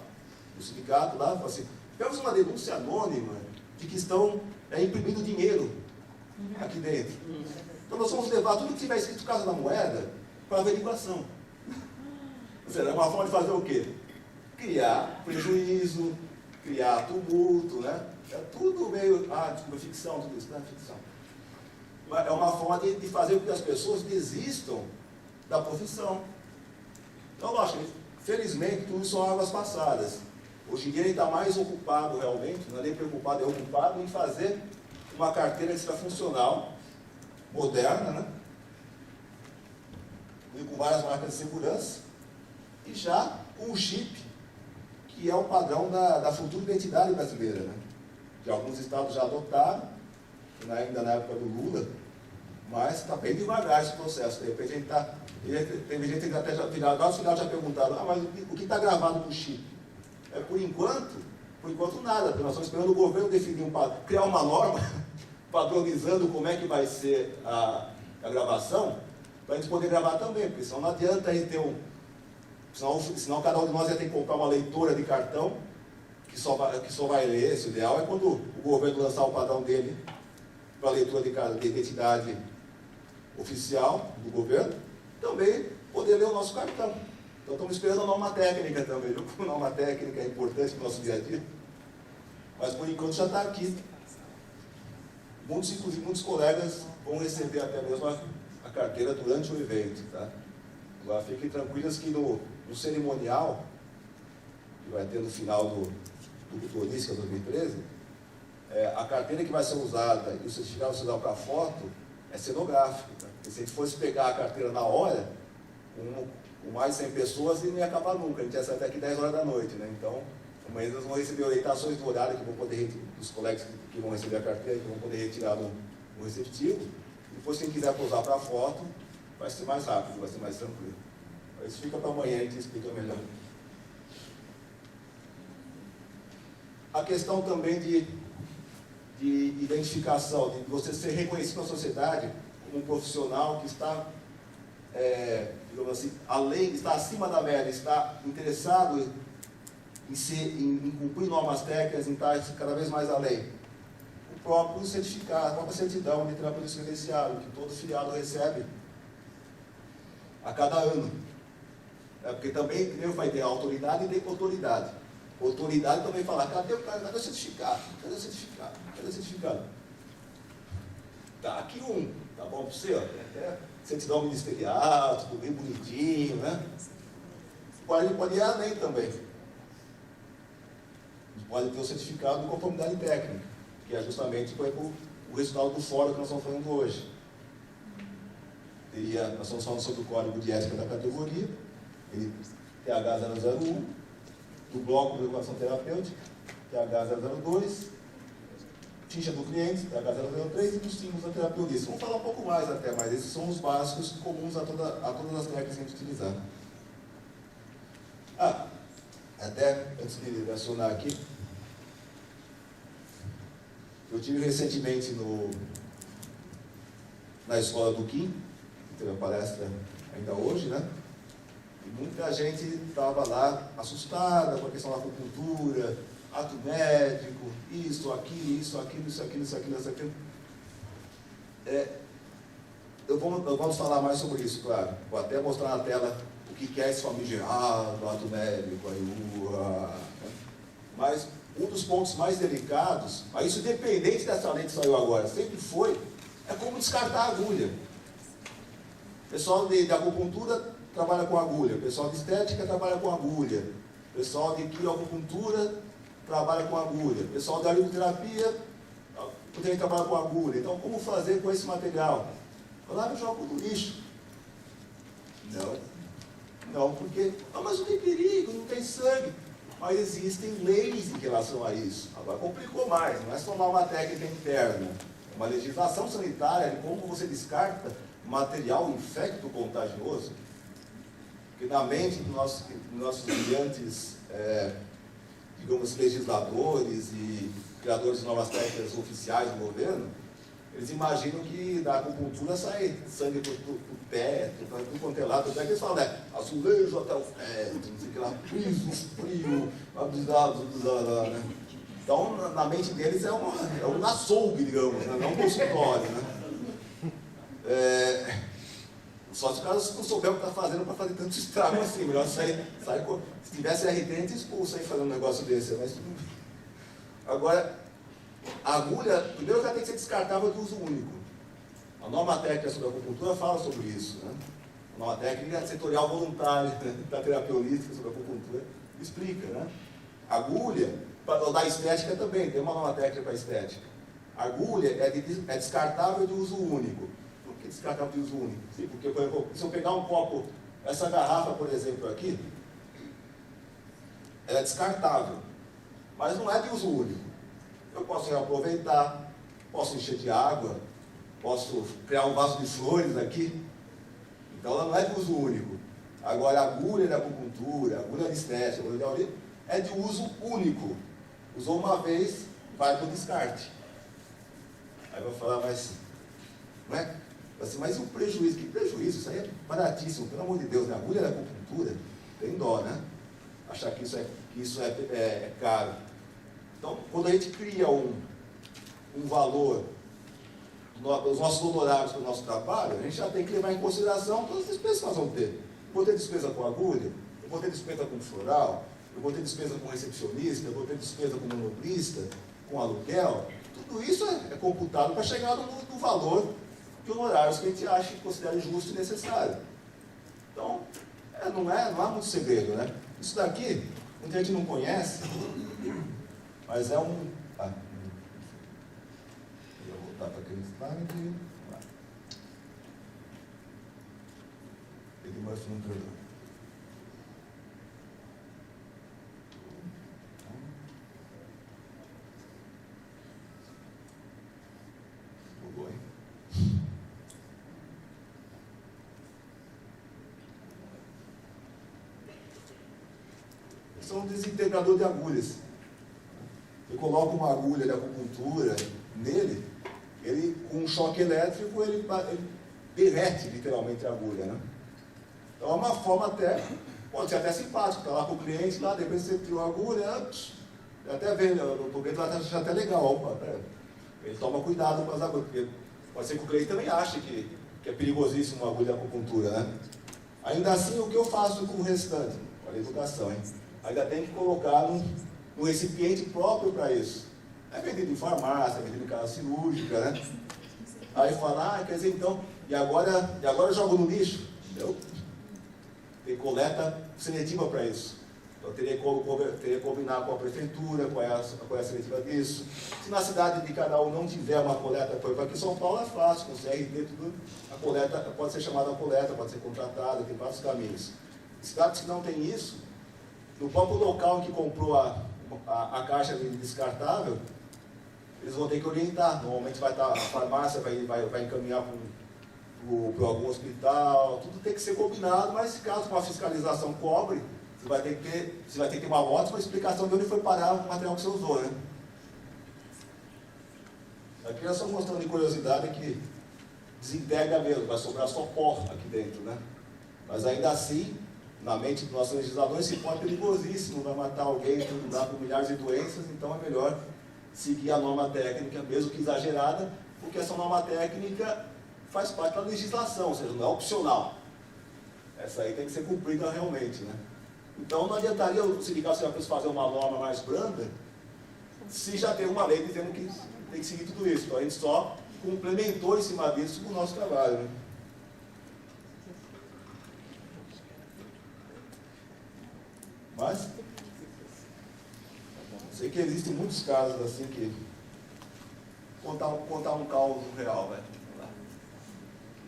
o sindicato lá, falou assim, tivemos uma denúncia anônima de que estão imprimindo dinheiro aqui dentro. Então nós vamos levar tudo que tiver escrito Casa da Moeda para averiguação. Ou seja, é uma forma de fazer o quê? Criar prejuízo, criar tumulto, né? É tudo meio... desculpa, ficção, tudo isso, né? Ficção. É uma forma de fazer com que as pessoas desistam da profissão. Então, lógico, felizmente, tudo são águas passadas. Hoje em dia ele está mais ocupado realmente, não é nem preocupado, é ocupado em fazer uma carteira que seja funcional, moderna, né? E com várias marcas de segurança, e já com o chip, que é o padrão da futura identidade brasileira, né? Que alguns estados já adotaram, ainda na época do Lula, mas está bem devagar esse processo. De repente a gente está... Teve gente que até já, no final já perguntaram, mas o que está gravado no chip? Por enquanto nada, porque nós estamos esperando o governo definir criar uma norma padronizando como é que vai ser a gravação, para a gente poder gravar também, porque senão não adianta a gente ter senão cada um de nós ia ter que comprar uma leitora de cartão que só vai ler. Esse ideal é quando o governo lançar o padrão dele para a leitura de identidade oficial do governo, também poder ler o nosso cartão. Então estamos esperando a norma técnica também, viu? A norma técnica é importante para o nosso dia a dia, mas por enquanto já está aqui. Inclusive muitos colegas vão receber até mesmo a carteira durante o evento, tá? Agora fiquem tranquilos que no cerimonial, que vai ter no final do Turisca 2013, a carteira que vai ser usada e o certificado que você dá para a foto é cenográfico, tá? Porque se a gente fosse pegar a carteira na hora, com mais de 100 pessoas, ele não ia acabar nunca, a gente ia sair daqui 10 horas da noite, né? Então, amanhã eles vão receber orientações do horário, que vão poder, os colegas que vão receber a carteira, que vão poder retirar no receptivo. Depois, quem quiser pousar para a foto, vai ser mais rápido, vai ser mais tranquilo. Mas isso fica para amanhã, a gente explica melhor. A questão também de identificação, de você ser reconhecido na sociedade como um profissional que está, digamos assim, além, está acima da média, está interessado em cumprir normas técnicas, em estar cada vez mais além. O próprio certificado, a própria certidão de terapeuta credenciado, que todo filiado recebe a cada ano. Porque também vai ter autoridade e tem autoridade. Autoridade também fala, cadê o certificado? Cadê o certificado? Cadê o certificado? Tá aqui um, tá bom para você? Até certidão ministerial, tudo bem bonitinho, né? Pode ir além também. Pode ter o certificado de conformidade técnica, que é justamente o resultado do fórum que nós estamos falando hoje. Nós estamos falando sobre o código de ética da categoria, TH001, do bloco de educação terapêutica, TH002, ficha do cliente, TH003, e dos símbolos da terapia holística. Vamos falar um pouco mais até, mas esses são os básicos comuns a todas as técnicas que a gente utilizar. Até antes de mencionar aqui, eu tive recentemente na escola do Kim, que teve a palestra ainda hoje, né? E muita gente estava lá assustada com a questão da acupuntura, ato médico, isso, aquilo. Vamos falar mais sobre isso, claro. Vou até mostrar na tela o que é esse famigerado ato médico, né? Mas um dos pontos mais delicados, mas isso independente dessa lei que saiu agora, sempre foi, é como descartar a agulha. O pessoal de acupuntura trabalha com agulha, o pessoal de estética trabalha com agulha, o pessoal de quiroacupuntura trabalha com agulha, o pessoal da aromaterapia também trabalha com agulha. Então, como fazer com esse material? Lá eu jogo no lixo. Não, porque, mas não tem perigo, não tem sangue. Mas existem leis em relação a isso. Agora complicou mais, não é só uma técnica interna. É uma legislação sanitária de como você descarta material infecto-contagioso. Porque na mente dos nossos brilhantes, digamos, legisladores e criadores de novas técnicas oficiais do governo, eles imaginam que da acupuntura sai sangue do teto, para tudo quanto é lado. Até que eles falam, né? Azulejo até o teto, não sei o que lá, piso frio, né? Então, na mente deles é um açougue, digamos, né? Não um consultório, né? Só se o cara não souber o que está fazendo para fazer tanto estrago assim. Melhor sair se tivesse RT, a gente expulsa aí fazendo um negócio desse. Mas, agora, a agulha, primeiro, ela tem que ser descartável de uso único. A norma técnica sobre a acupuntura fala sobre isso, né? A norma técnica setorial voluntária da terapia holística sobre a acupuntura explica, né? A agulha, da estética também, tem uma norma técnica para estética. A agulha é descartável de uso único. Por que descartável de uso único? Sim, porque, por exemplo, se eu pegar um copo, essa garrafa, por exemplo, aqui, ela é descartável, mas não é de uso único. Eu posso reaproveitar, posso encher de água, posso criar um vaso de flores aqui. Então ela não é de uso único. Agora a agulha da acupuntura, a agulha de estética, a agulha de auriculação, é de uso único. Usou uma vez, vai para o descarte. Aí eu vou falar, mas e o prejuízo? Que prejuízo? Isso aí é baratíssimo, pelo amor de Deus, né? A agulha da acupuntura tem dó, né? Achar que isso é caro. Então, quando a gente cria um valor, os nossos honorários para o nosso trabalho, a gente já tem que levar em consideração todas as despesas que nós vamos ter. Eu vou ter despesa com agulha, eu vou ter despesa com floral, eu vou ter despesa com recepcionista, eu vou ter despesa com monoplista, com aluguel. Tudo isso é computado para chegar no valor de honorários que a gente acha que considera justo e necessário. Então, não há muito segredo, né? Isso daqui, muita gente não conhece, mas é um... eu vou voltar para aquele slide. Ele mostra um problema. Bugou, hein? São um desintegrador de agulhas. Eu coloco uma agulha de acupuntura nele, ele, com um choque elétrico, ele derrete literalmente a agulha, né? Então é uma forma pode ser até simpática, está lá com o cliente, lá, depois você tirou a agulha, até vendo, o cliente vai achar até legal, opa, ele toma cuidado com as agulhas, porque pode ser que o cliente também ache que é perigosíssimo uma agulha de acupuntura, né? Ainda assim, o que eu faço com o restante? Olha a educação, hein? Ainda tem que colocar um recipiente próprio para isso. É vendido em farmácia, é vendido em casa cirúrgica, né? Aí fala, quer dizer, então, e agora eu jogo no lixo? Entendeu? Tem coleta seletiva para isso. Então teria que combinar com a prefeitura, qual é a seletiva disso. Se na cidade de cada um não tiver uma coleta, por exemplo, aqui em São Paulo é fácil, com CRT, tudo, a coleta pode ser chamada coleta, pode ser contratada, tem vários caminhos. Cidades que não tem isso, no próprio local em que comprou a caixa de descartável, eles vão ter que orientar. Normalmente vai estar, a farmácia vai encaminhar para algum hospital, tudo tem que ser combinado, mas caso uma fiscalização cobre, você vai ter que ter uma ótima explicação de onde foi parar o material que você usou, né? Aqui é só mostrando de curiosidade que desintegra mesmo, vai sobrar só pó aqui dentro, né? Mas ainda assim, na mente dos nossos legisladores, esse pó é perigosíssimo, vai matar alguém, dá por milhares de doenças, então é melhor seguir a norma técnica, mesmo que exagerada, porque essa norma técnica faz parte da legislação, ou seja, não é opcional. Essa aí tem que ser cumprida realmente, né? Então não adiantaria o sindicato fazer uma norma mais branda, se já tem uma lei dizendo que tem que seguir tudo isso. Então a gente só complementou em cima disso o nosso trabalho, né? Mas sei que existem muitos casos assim que... Contar um caos real, né?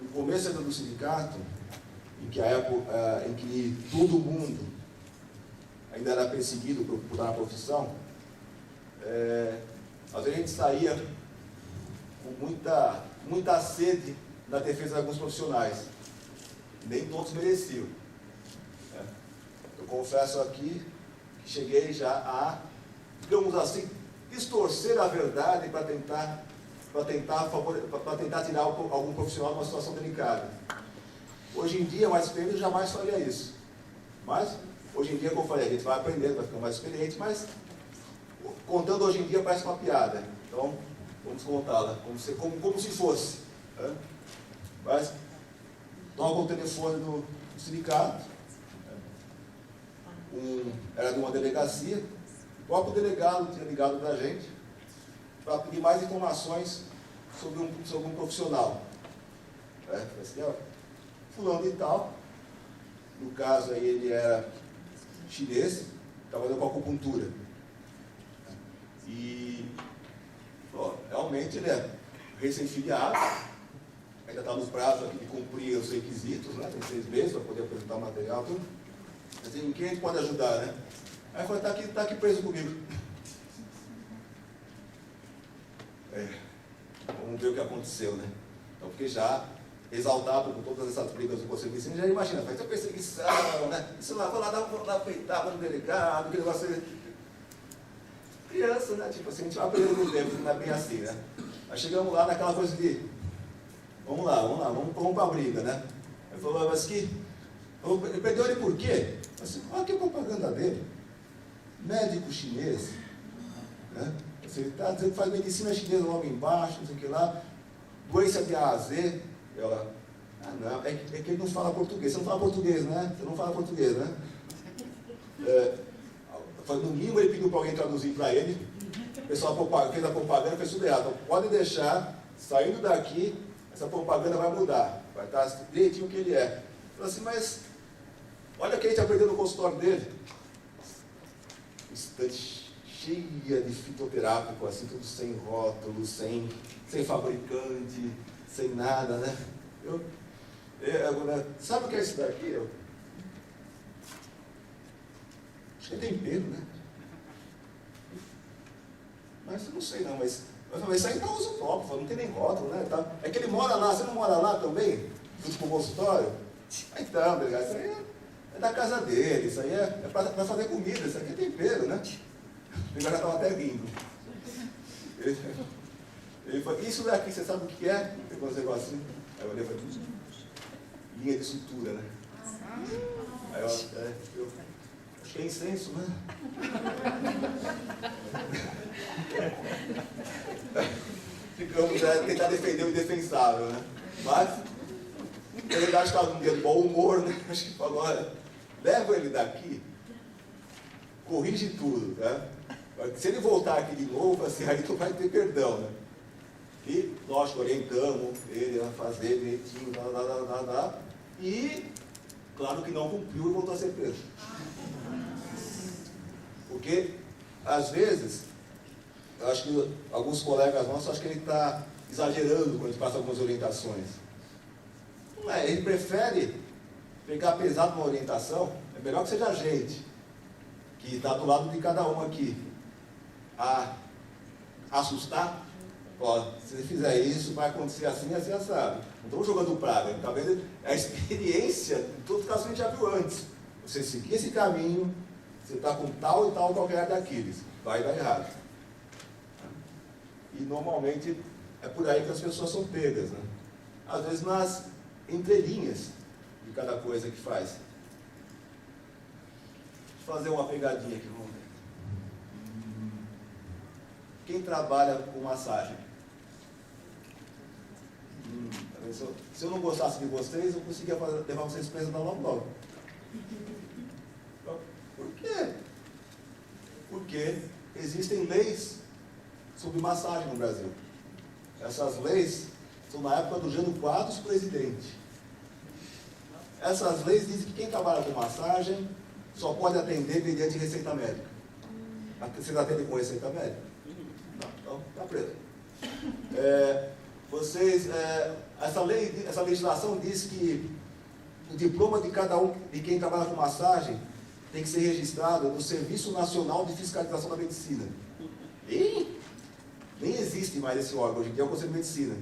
No começo ainda do sindicato, em que todo mundo ainda era perseguido por estar na profissão, às vezes a gente saía com muita sede na defesa de alguns profissionais. Nem todos mereciam. Eu confesso aqui que cheguei já a, digamos assim, distorcer a verdade para tentar tirar algum profissional de uma situação delicada. Hoje em dia, mais experiente, eu jamais faria isso. Mas, hoje em dia, como eu falei, a gente vai aprendendo, vai ficando mais experiente, mas contando hoje em dia parece uma piada. Então, vamos contá-la como se fosse. Mas, toca o telefone do sindicato, era de uma delegacia, o próprio delegado tinha ligado para a gente para pedir mais informações sobre um profissional. Assim, ó, fulano e tal, no caso aí ele era chinês, trabalhando com acupuntura. E realmente ele é recém-filiado, ainda está nos prazos aqui de cumprir os requisitos, né? Tem 6 meses para poder apresentar o material, tudo. Assim, quem a gente pode ajudar, né? Aí eu falei, está aqui preso comigo. Vamos ver o que aconteceu, né? Então, porque já exaltado com todas essas brigas do Conselho de Ensino, já imagina, faz a perseguição, né? Isso lá, vou lá peitava no delegado, que negócio é... Criança, né? Tipo assim, a gente vai aprendendo com o tempo, não é bem assim, né? Aí chegamos lá naquela coisa de, vamos lá, vamos para a briga, né? Ele falou, mas que... Ele perdeu ele por quê? Assim, olha que propaganda dele. Médico chinês, né? Ele está dizendo que faz medicina chinesa logo embaixo, não sei o que lá, doença de A a Z. Ela, não, é que ele não fala português. Você não fala português, né? Você não fala português, né? No mínimo ele pediu para alguém traduzir para ele. O pessoal fez a propaganda, fez tudo errado. Então, pode deixar, saindo daqui, essa propaganda vai mudar. Vai estar direitinho o que ele é. Falei assim, mas olha o que a gente aprendeu no consultório dele. Estante cheia de fitoterápico, assim, tudo sem rótulo, sem fabricante, sem nada, né? Agora, sabe o que é isso daqui? Acho que é tempero, né? Mas eu não sei não, mas isso aí não uso próprio, não tem nem rótulo, né? É que ele mora lá, você não mora lá também? Junto com o consultório? Então, delegado, isso aí é da casa dele, isso aí é para fazer comida, isso aqui é tempero, né? Ele já estava até rindo. Ele falou, isso daqui, você sabe o que é? Pegou uns negocinhos. Aí eu olhei e falei, linha de sutura, né? Aí eu acho que é incenso, né? Ficamos a tentar defender o indefensável, né? Mas, na verdade, estava num dia de bom humor, né? Acho que falou, olha, leva ele daqui, corrige tudo, tá? Se ele voltar aqui de novo, assim, aí tu vai ter perdão, né? E, lógico, orientamos ele a fazer direitinho, e, claro que não cumpriu e voltou a ser preso. Porque, às vezes, eu acho que alguns colegas nossos acham que ele está exagerando quando a gente passa algumas orientações. Não é, ele prefere pegar pesado uma orientação, é melhor que seja a gente, que está do lado de cada um aqui, a assustar. Ó, se você fizer isso, vai acontecer assim, assim, assado. Não estamos jogando praga, está vendo? A experiência, em todos os casos que a gente já viu antes. Você seguir esse caminho, você está com tal e tal calcanhar de Aquiles, vai dar errado. E normalmente é por aí que as pessoas são pegas, né? Às vezes nas entrelinhas de cada coisa que faz. Deixa eu fazer uma pegadinha aqui, vamos ver. Quem trabalha com massagem? Se eu não gostasse de vocês, eu conseguia levar vocês presos logo. Por quê? Porque existem leis sobre massagem no Brasil. Essas leis são na época do Jânio Quadros, presidente. Essas leis dizem que quem trabalha com massagem só pode atender mediante receita médica. Vocês atendem com receita médica? Não, então está preso. Essa legislação diz que o diploma de cada um, de quem trabalha com massagem, tem que ser registrado no Serviço Nacional de Fiscalização da Medicina. E nem existe mais esse órgão, hoje em dia é o Conselho de Medicina.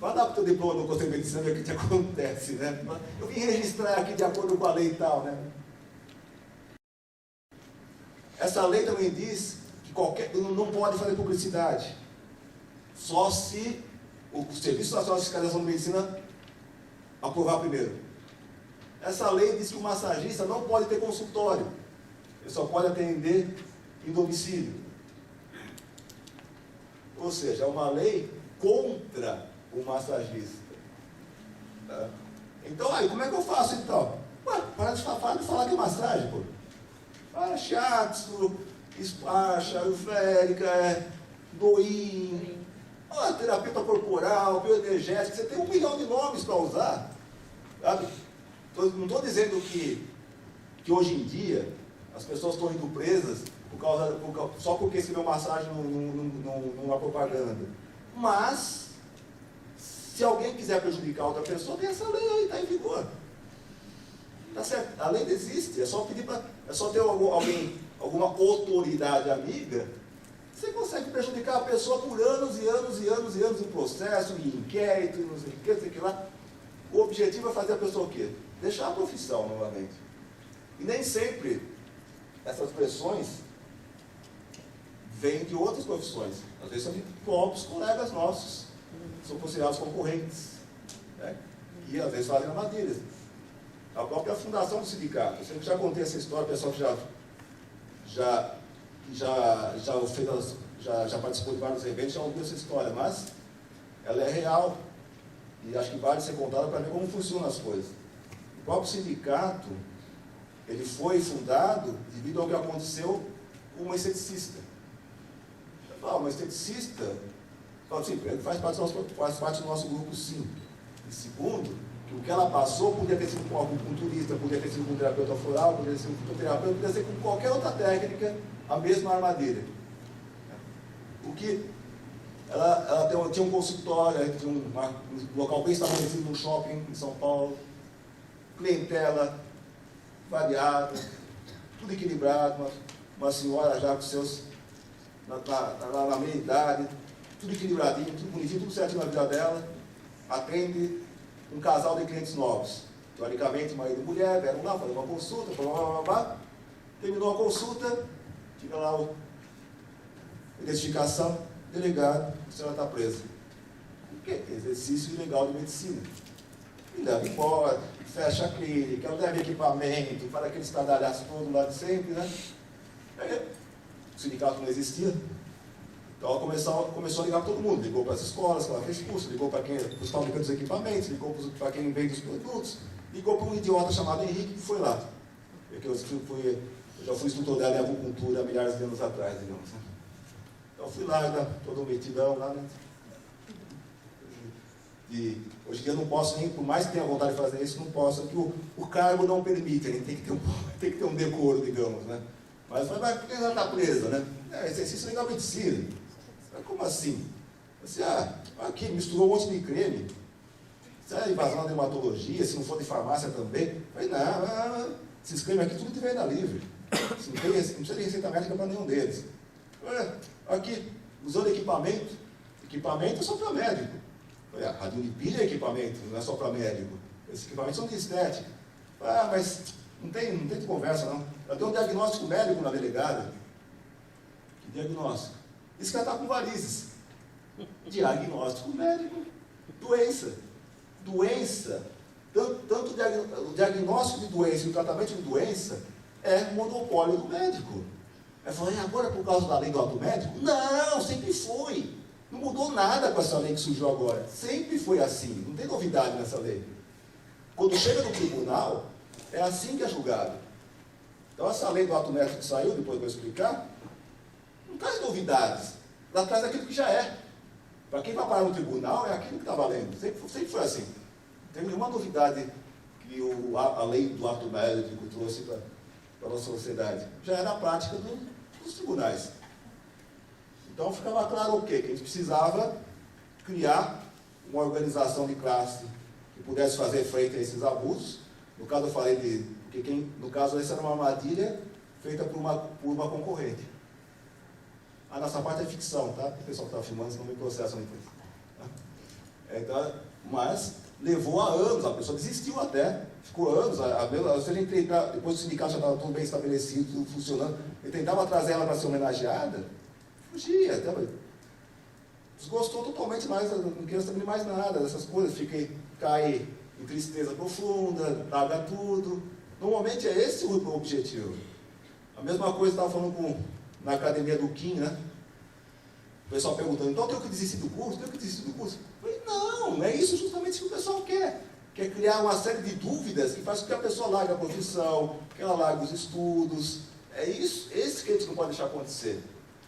Vai dar para o teu diploma no Conselho de Medicina ver o que te acontece, né? Eu vim registrar aqui de acordo com a lei e tal, né? Essa lei também diz que não pode fazer publicidade, só se o Serviço Nacional de Fiscalização da Medicina aprovar primeiro. Essa lei diz que o massagista não pode ter consultório, ele só pode atender em domicílio. Ou seja, é uma lei contra o massagista. Tá? Então, aí, como é que eu faço então? Ué, para de falar que é massagem, pô. Para shiatsu, spa, ayurvédica, doin, terapeuta corporal, bioenergética, você tem 1 milhão de nomes para usar. Sabe? Não estou dizendo que hoje em dia as pessoas estão indo presas só porque escreveu massagem numa propaganda. Mas, se alguém quiser prejudicar outra pessoa, tem essa lei aí, está em vigor. Tá certo? A lei existe, é só pedir é só ter alguma autoridade amiga, você consegue prejudicar a pessoa por anos e anos e anos e anos em processo, em inquérito, não sei o que lá. O objetivo é fazer a pessoa o quê? Deixar a profissão novamente. E nem sempre essas pressões vêm de outras profissões. Às vezes são de próprios colegas nossos, que são considerados concorrentes, né? E às vezes fazem armadilhas. A própria fundação do sindicato. Eu sempre já contei essa história, o pessoal que já participou de vários eventos, já ouviu essa história, mas ela é real. E acho que vale ser contada para ver como funcionam as coisas. O próprio sindicato, ele foi fundado devido ao que aconteceu com uma esteticista. Uma esteticista, ele faz parte do nosso grupo, sim. E segundo, que o que ela passou podia ter sido com algum culturista, podia ter sido com um terapeuta floral, podia ter sido com um fisioterapeuta, podia ser com qualquer outra técnica, a mesma armadilha. O que ela tinha um consultório, tinha um local bem estabelecido no shopping em São Paulo, clientela variada, tudo equilibrado, uma senhora já com seus, na meia idade, tudo equilibradinho, tudo bonitinho, tudo certinho na vida dela, atende um casal de clientes novos. Teoricamente, marido e mulher, vieram lá, fazer uma consulta, terminou a consulta, tira lá a identificação, delegado, a senhora está presa. Por quê? Exercício ilegal de medicina. E leva embora, fecha a clínica, leva equipamento, para aqueles estardalhaços todos lá de sempre, né? O sindicato não existia. Então ela começou a ligar para todo mundo, ligou para as escolas que ela fez curso, ligou para os fabricantes dos equipamentos, ligou para quem vende os produtos, ligou para um idiota chamado Henrique que foi lá. Porque eu já fui instrutor dela em acupuntura há milhares de anos atrás, digamos. Então eu fui lá, todo metidão lá, né? E hoje em dia eu não posso nem, por mais que tenha vontade de fazer isso, não posso, porque o cargo não permite, ele tem que ter um decoro, digamos, né? Mas por que ela está presa, né? Exercício legal de medicina. Como assim? Você, aqui misturou um monte de creme. Isso é invasão da dermatologia, se não for de farmácia também. Eu falei, não, esses cremes aqui tudo de venda livre. Não precisa de receita médica para nenhum deles. Aqui, usando equipamento. Equipamento é só para médico. A radiolipídia é equipamento, não é só para médico. Esses equipamentos são de estética. Mas não tem conversa, não. Eu dei um diagnóstico médico na delegada. Que diagnóstico? Disse que ela está com varizes. Diagnóstico médico. Doença. Tanto o diagnóstico de doença e o tratamento de doença é monopólio do médico. Ela falou, agora por causa da lei do ato médico? Não, sempre foi. Não mudou nada com essa lei que surgiu agora. Sempre foi assim. Não tem novidade nessa lei. Quando chega no tribunal, é assim que é julgado. Então essa lei do ato médico que saiu, depois eu vou explicar, não traz novidades. Ela traz aquilo que já é. Para quem vai parar no tribunal, é aquilo que está valendo. Sempre foi assim. Não tem nenhuma novidade que a lei do ato médico trouxe para a nossa sociedade. Já era a prática dos tribunais. Então ficava claro o quê? Que a gente precisava criar uma organização de classe que pudesse fazer frente a esses abusos. No caso eu falei no caso essa era uma armadilha feita por uma concorrente. A nossa parte é ficção, tá? O pessoal que está filmando, senão me processam depois. Tá? Então, mas levou a anos, a pessoa desistiu até, ficou anos, se a gente tentar, depois do sindicato já estava tudo bem estabelecido, tudo funcionando, eu tentava trazer ela para ser homenageada, fugia, até, desgostou totalmente mais, não queria saber mais nada dessas coisas, caí em tristeza profunda, larga tudo. Normalmente é esse o objetivo. A mesma coisa eu estava falando na academia do Kim, né? O pessoal perguntando, então tem que desistir do curso? Tem que desistir do curso? Eu falei, não é isso justamente que o pessoal quer. Quer criar uma série de dúvidas que faz com que a pessoa largue a profissão, que ela largue os estudos. É isso, esse que a gente não pode deixar acontecer.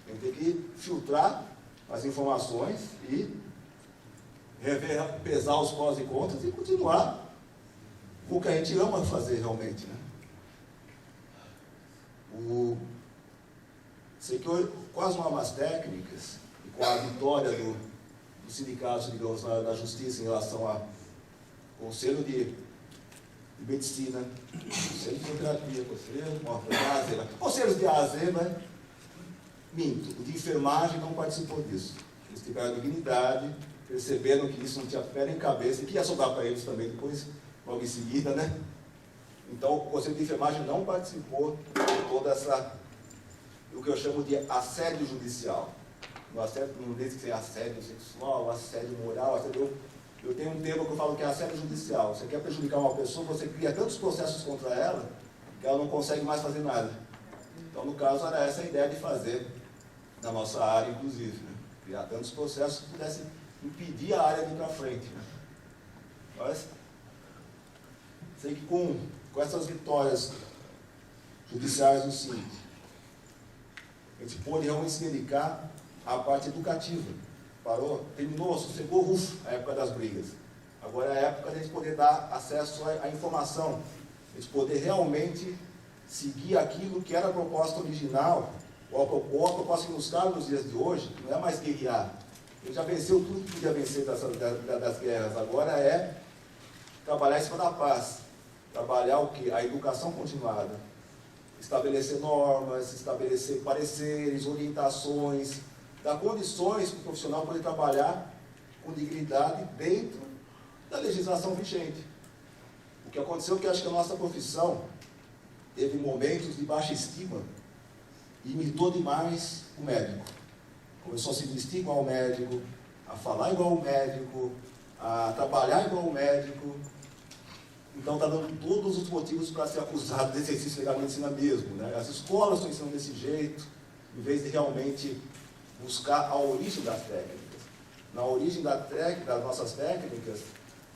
A gente tem que filtrar as informações e pesar os prós e contras e continuar com o que a gente ama fazer realmente, né? Sei que com as normas técnicas e com a vitória do sindicato, digamos, da justiça em relação ao Conselho de Medicina, Conselho de Fisioterapia, Conselhos de AZ, né? Minto, o de enfermagem não participou disso. Eles tiveram dignidade, perceberam que isso não tinha pé nem cabeça e que ia sobrar para eles também depois, logo em seguida, né? Então, o Conselho de Enfermagem não participou de toda essa, o que eu chamo de assédio judicial. No assédio, não diz que é assédio sexual, assédio moral, assédio, eu tenho um termo que eu falo que é assédio judicial. Você quer prejudicar uma pessoa, você cria tantos processos contra ela, que ela não consegue mais fazer nada. Então, no caso, era essa a ideia de fazer, na nossa área, inclusive, né? Criar tantos processos que pudessem impedir a área de ir para frente, né? Mas, sei que com essas vitórias judiciais do SINC, a gente pôde realmente se dedicar à parte educativa. Parou, terminou, sossegou, a época das brigas. Agora é a época de a gente poder dar acesso à informação, a gente poder realmente seguir aquilo que era a proposta original, ou a proposta que nos cabe nos dias de hoje, que não é mais guerrear. Ele já venceu tudo que podia vencer das guerras, agora é trabalhar em cima da paz. Trabalhar o quê? A educação continuada. Estabelecer normas, estabelecer pareceres, orientações, dar condições para o profissional poder trabalhar com dignidade dentro da legislação vigente. O que aconteceu é que acho que a nossa profissão teve momentos de baixa estima e imitou demais o médico. Começou a se vestir igual ao médico, a falar igual ao médico, a trabalhar igual ao médico. Então está dando todos os motivos para ser acusado de exercício legal de medicina mesmo, né? As escolas estão ensinando desse jeito, em vez de realmente buscar a origem das técnicas. Na origem das nossas técnicas,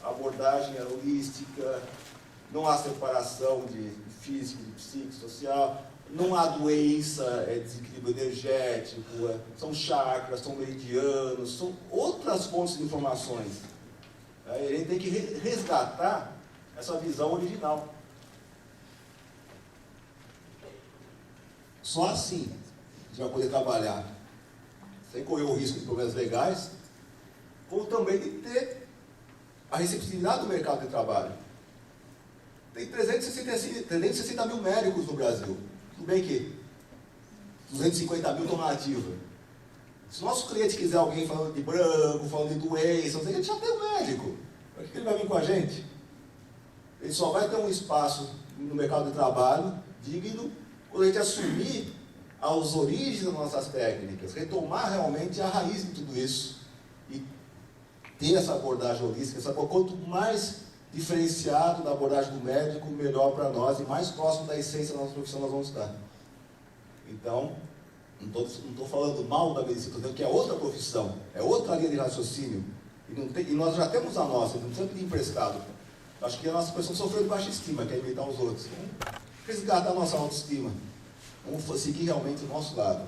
a abordagem era holística, não há separação de físico, de psíquico, social, não há doença, desequilíbrio energético, são chakras, são meridianos, são outras fontes de informações. A gente tem que resgatar essa visão original. Só assim a gente vai poder trabalhar, sem correr o risco de problemas legais, como também de ter a receptividade do mercado de trabalho. Tem 360 mil médicos no Brasil. Tudo bem que 250 mil estão na ativa. Se o nosso cliente quiser alguém falando de branco, falando de doença, a gente já tem um médico. Para que ele vai vir com a gente? Ele só vai ter um espaço no mercado de trabalho digno quando a gente assumir as origens das nossas técnicas, retomar realmente a raiz de tudo isso e ter essa abordagem holística. Quanto mais diferenciado da abordagem do médico, melhor para nós e mais próximo da essência da nossa profissão nós vamos estar. Então, não estou falando mal da medicina, estou dizendo que é outra profissão, é outra linha de raciocínio. E nós já temos a nossa, não precisamos pedir emprestado. Acho que a nossa pessoa sofreu de baixa estima, quer imitar os outros. Vamos resgatar a nossa autoestima. Vamos seguir realmente o nosso lado.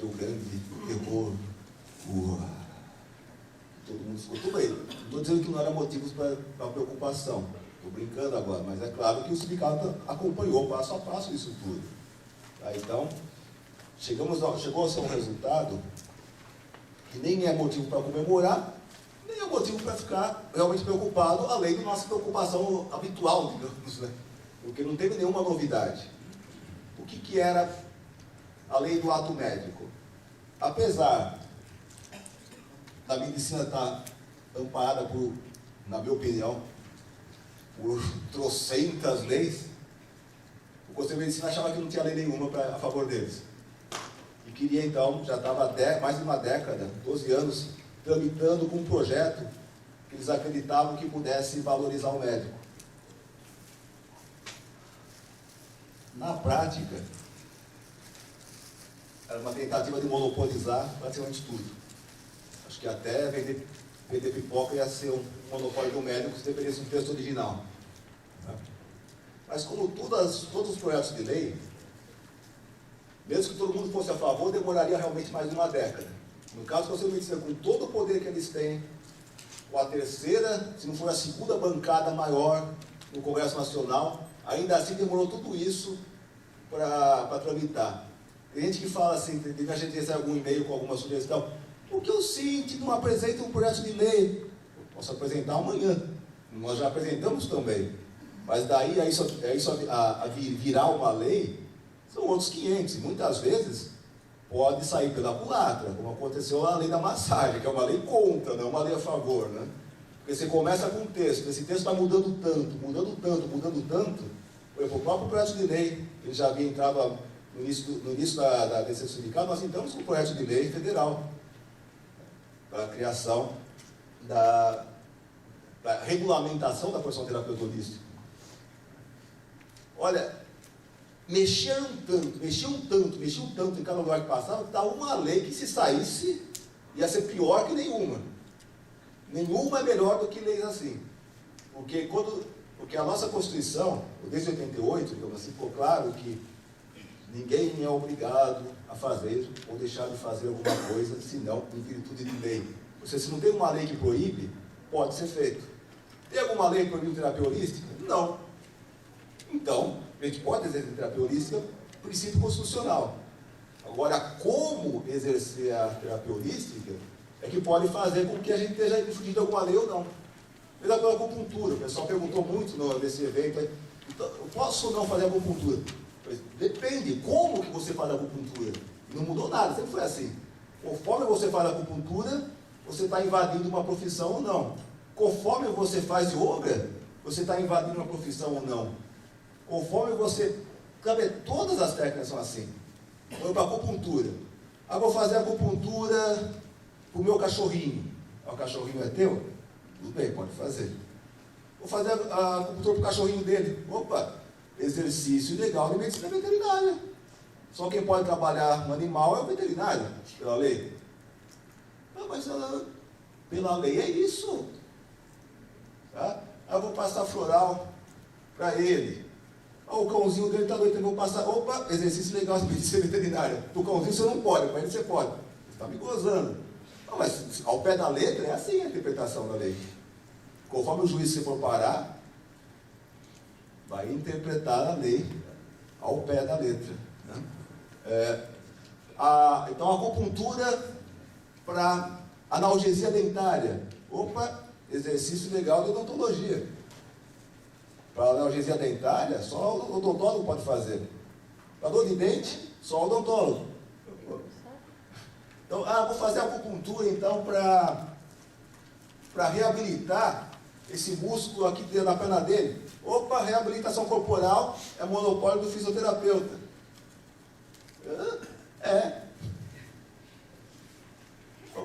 o grande terror. Todo mundo escutou bem. Não estou dizendo que não era motivos para preocupação. Estou brincando agora, mas é claro que o sindicato acompanhou passo a passo isso tudo. Tá? Então, chegou-se a um resultado que nem é motivo para comemorar, nem é motivo para ficar realmente preocupado, além da nossa preocupação habitual, digamos, né? Porque não teve nenhuma novidade. O que era a lei do ato médico? Apesar da medicina estar amparada por, na minha opinião, por trocentas leis, o Conselho de Medicina achava que não tinha lei nenhuma a favor deles. E queria, então, já estava mais de uma década, 12 anos, tramitando com um projeto que eles acreditavam que pudesse valorizar o médico. Na prática, era uma tentativa de monopolizar praticamente tudo. Acho que até vender pipoca ia ser um monopólio do médico se dependesse do texto original. Mas como todos os projetos de lei, mesmo que todo mundo fosse a favor, demoraria realmente mais de uma década. No caso do Conselho de Medicina, com todo o poder que eles têm, com a terceira, se não for a segunda bancada maior no Congresso Nacional, ainda assim demorou tudo isso para tramitar. Tem gente que fala assim, teve a gente recebe algum e-mail com alguma sugestão, por que o CINT não apresenta um projeto de lei? Eu posso apresentar amanhã. Nós já apresentamos também. Mas daí a virar uma lei, são outros 500. E muitas vezes pode sair pela culatra, como aconteceu na lei da massagem, que é uma lei contra, não é uma lei a favor, né? Porque você começa com um texto, esse texto vai mudando tanto. Por exemplo, o próprio projeto de lei, ele já havia entrado no início da decisão sindical, nós entramos com o projeto de lei federal para a criação da regulamentação da profissão terapeuta holística. Olha, mexiam tanto em cada lugar que passava, que estava uma lei que, se saísse, ia ser pior que nenhuma. Nenhuma é melhor do que leis assim. Porque a nossa Constituição, desde 88, digamos assim, ficou claro que ninguém é obrigado a fazer ou deixar de fazer alguma coisa, senão em virtude de lei. Ou seja, se não tem uma lei que proíbe, pode ser feito. Tem alguma lei que proíbe terapia holística? Não. Então, a gente pode exercer terapia holística, princípio constitucional. Agora, como exercer a terapia holística é que pode fazer com que a gente esteja infringindo alguma lei ou não. Mesma coisa com acupuntura. O pessoal perguntou muito nesse evento. Então, eu posso ou não fazer acupuntura? Depende. Como que você faz acupuntura? Não mudou nada, sempre foi assim. Conforme você faz acupuntura, você está invadindo uma profissão ou não. Conforme você faz yoga, você está invadindo uma profissão ou não. Conforme você... Todas as técnicas são assim. Vou para acupuntura. Vou fazer acupuntura para o meu cachorrinho. O cachorrinho é teu? Tudo bem, pode fazer. Vou fazer a acupuntura para o cachorrinho dele. Opa, exercício legal de medicina veterinária. Só quem pode trabalhar no animal é o veterinário, pela lei. Mas pela lei é isso. Tá? Eu vou passar floral para ele. O cãozinho dele está doido, eu vou passar. Opa, exercício legal de medicina veterinária. O cãozinho você não pode, para ele você pode. Você está me gozando. Não, mas ao pé da letra é assim a interpretação da lei. Conforme o juiz se for parar, vai interpretar a lei ao pé da letra. Né? Então, a acupuntura para analgesia dentária. Opa, exercício legal de odontologia. Para analgesia dentária, só o odontólogo pode fazer. Para dor de dente, só o odontólogo. Então, vou fazer acupuntura, então, para reabilitar esse músculo aqui dentro da perna dele. Opa, reabilitação corporal é monopólio do fisioterapeuta.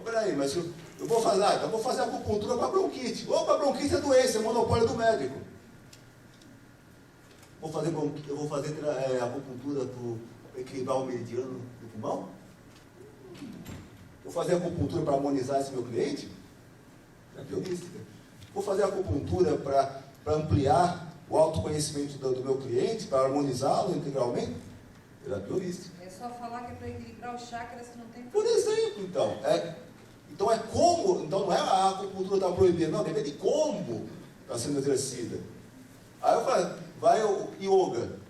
Peraí, mas eu vou fazer, então vou fazer acupuntura para bronquite. Opa, bronquite é doença, é monopólio do médico. Eu vou fazer acupuntura para equilibrar o meridiano do pulmão? Vou fazer acupuntura para harmonizar esse meu cliente? Terapia holística. Vou fazer acupuntura para ampliar o autoconhecimento do meu cliente, para harmonizá-lo integralmente? Terapia holística. só falar que é para equilibrar os chakras que não tem... Por exemplo, então. Então é como, então não é a acupuntura está proibida, não, depende de como está sendo exercida. Aí eu falo, vai o yoga.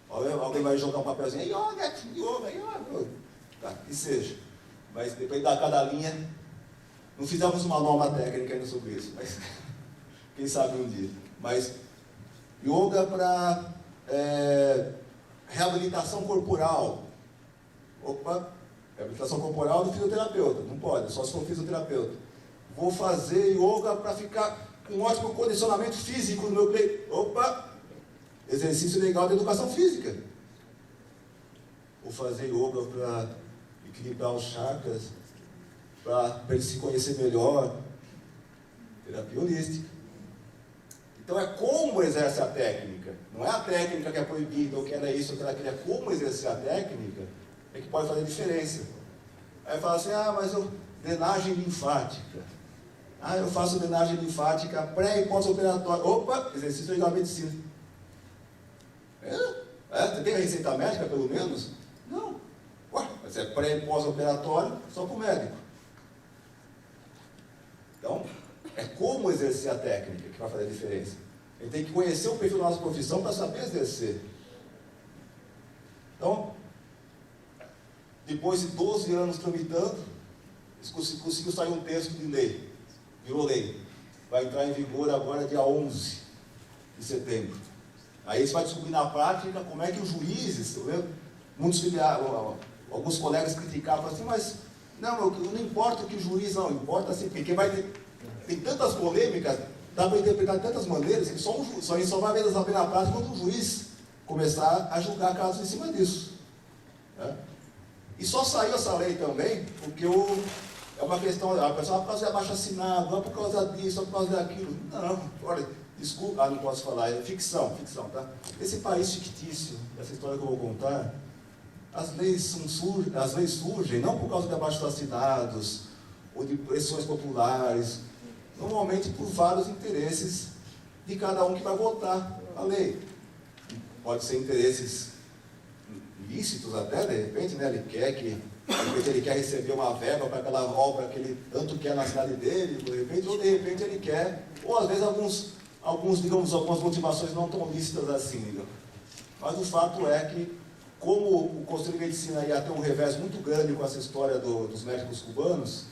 Alguém vai jogar um papelzinho, yoga, tá, que seja. Mas depende da cada linha. Não fizemos uma norma técnica ainda sobre isso, mas quem sabe um dia. Mas yoga para reabilitação corporal. Opa, reabilitação corporal do fisioterapeuta. Não pode, só se for fisioterapeuta. Vou fazer yoga para ficar com um ótimo condicionamento físico no meu peito. Opa, exercício legal de educação física. Vou fazer yoga para equilibrar os chakras, para ele se conhecer melhor. Terapia holística. Então é como exerce a técnica. Não é a técnica que é proibida, ou que era isso, ou que era aquilo. É como exercer a técnica é que pode fazer diferença. Aí fala assim, mas drenagem linfática. Eu faço drenagem linfática pré e pós-operatória. Opa, exercício legal de medicina. Você tem a receita médica, pelo menos? Não. Mas é pré e pós-operatório, só para o médico. Então, é como exercer a técnica que vai fazer a diferença. Ele tem que conhecer o perfil da nossa profissão para saber exercer. Então, depois de 12 anos tramitando, conseguiu sair um texto de lei. Virou lei. Vai entrar em vigor agora dia 11 de setembro. Aí você vai descobrir na prática como é que os juízes, muitos alguns colegas criticavam, assim, mas não importa o que o juiz não importa, assim, porque tem tantas polêmicas, dá para interpretar de tantas maneiras, que só vai ver saber na prática quando o juiz começar a julgar casos em cima disso. E só saiu essa lei também, porque é uma questão, a pessoa por causa de abaixo-assinado, não por causa disso, não por causa daquilo. Não, olha, desculpa, não posso falar, é ficção, tá? Esse país fictício, essa história que eu vou contar, as leis surgem não por causa de abaixo-assinados, ou de pressões populares, normalmente por vários interesses de cada um que vai votar a lei. Pode ser interesses ilícitos até, de repente, né? Ele quer receber uma verba para aquela obra que ele tanto quer na cidade dele, de repente ele quer, ou às vezes algumas motivações não tão lícitas assim, digamos. Mas o fato é que, como o Conselho de Medicina ia ter um revés muito grande com essa história dos médicos cubanos,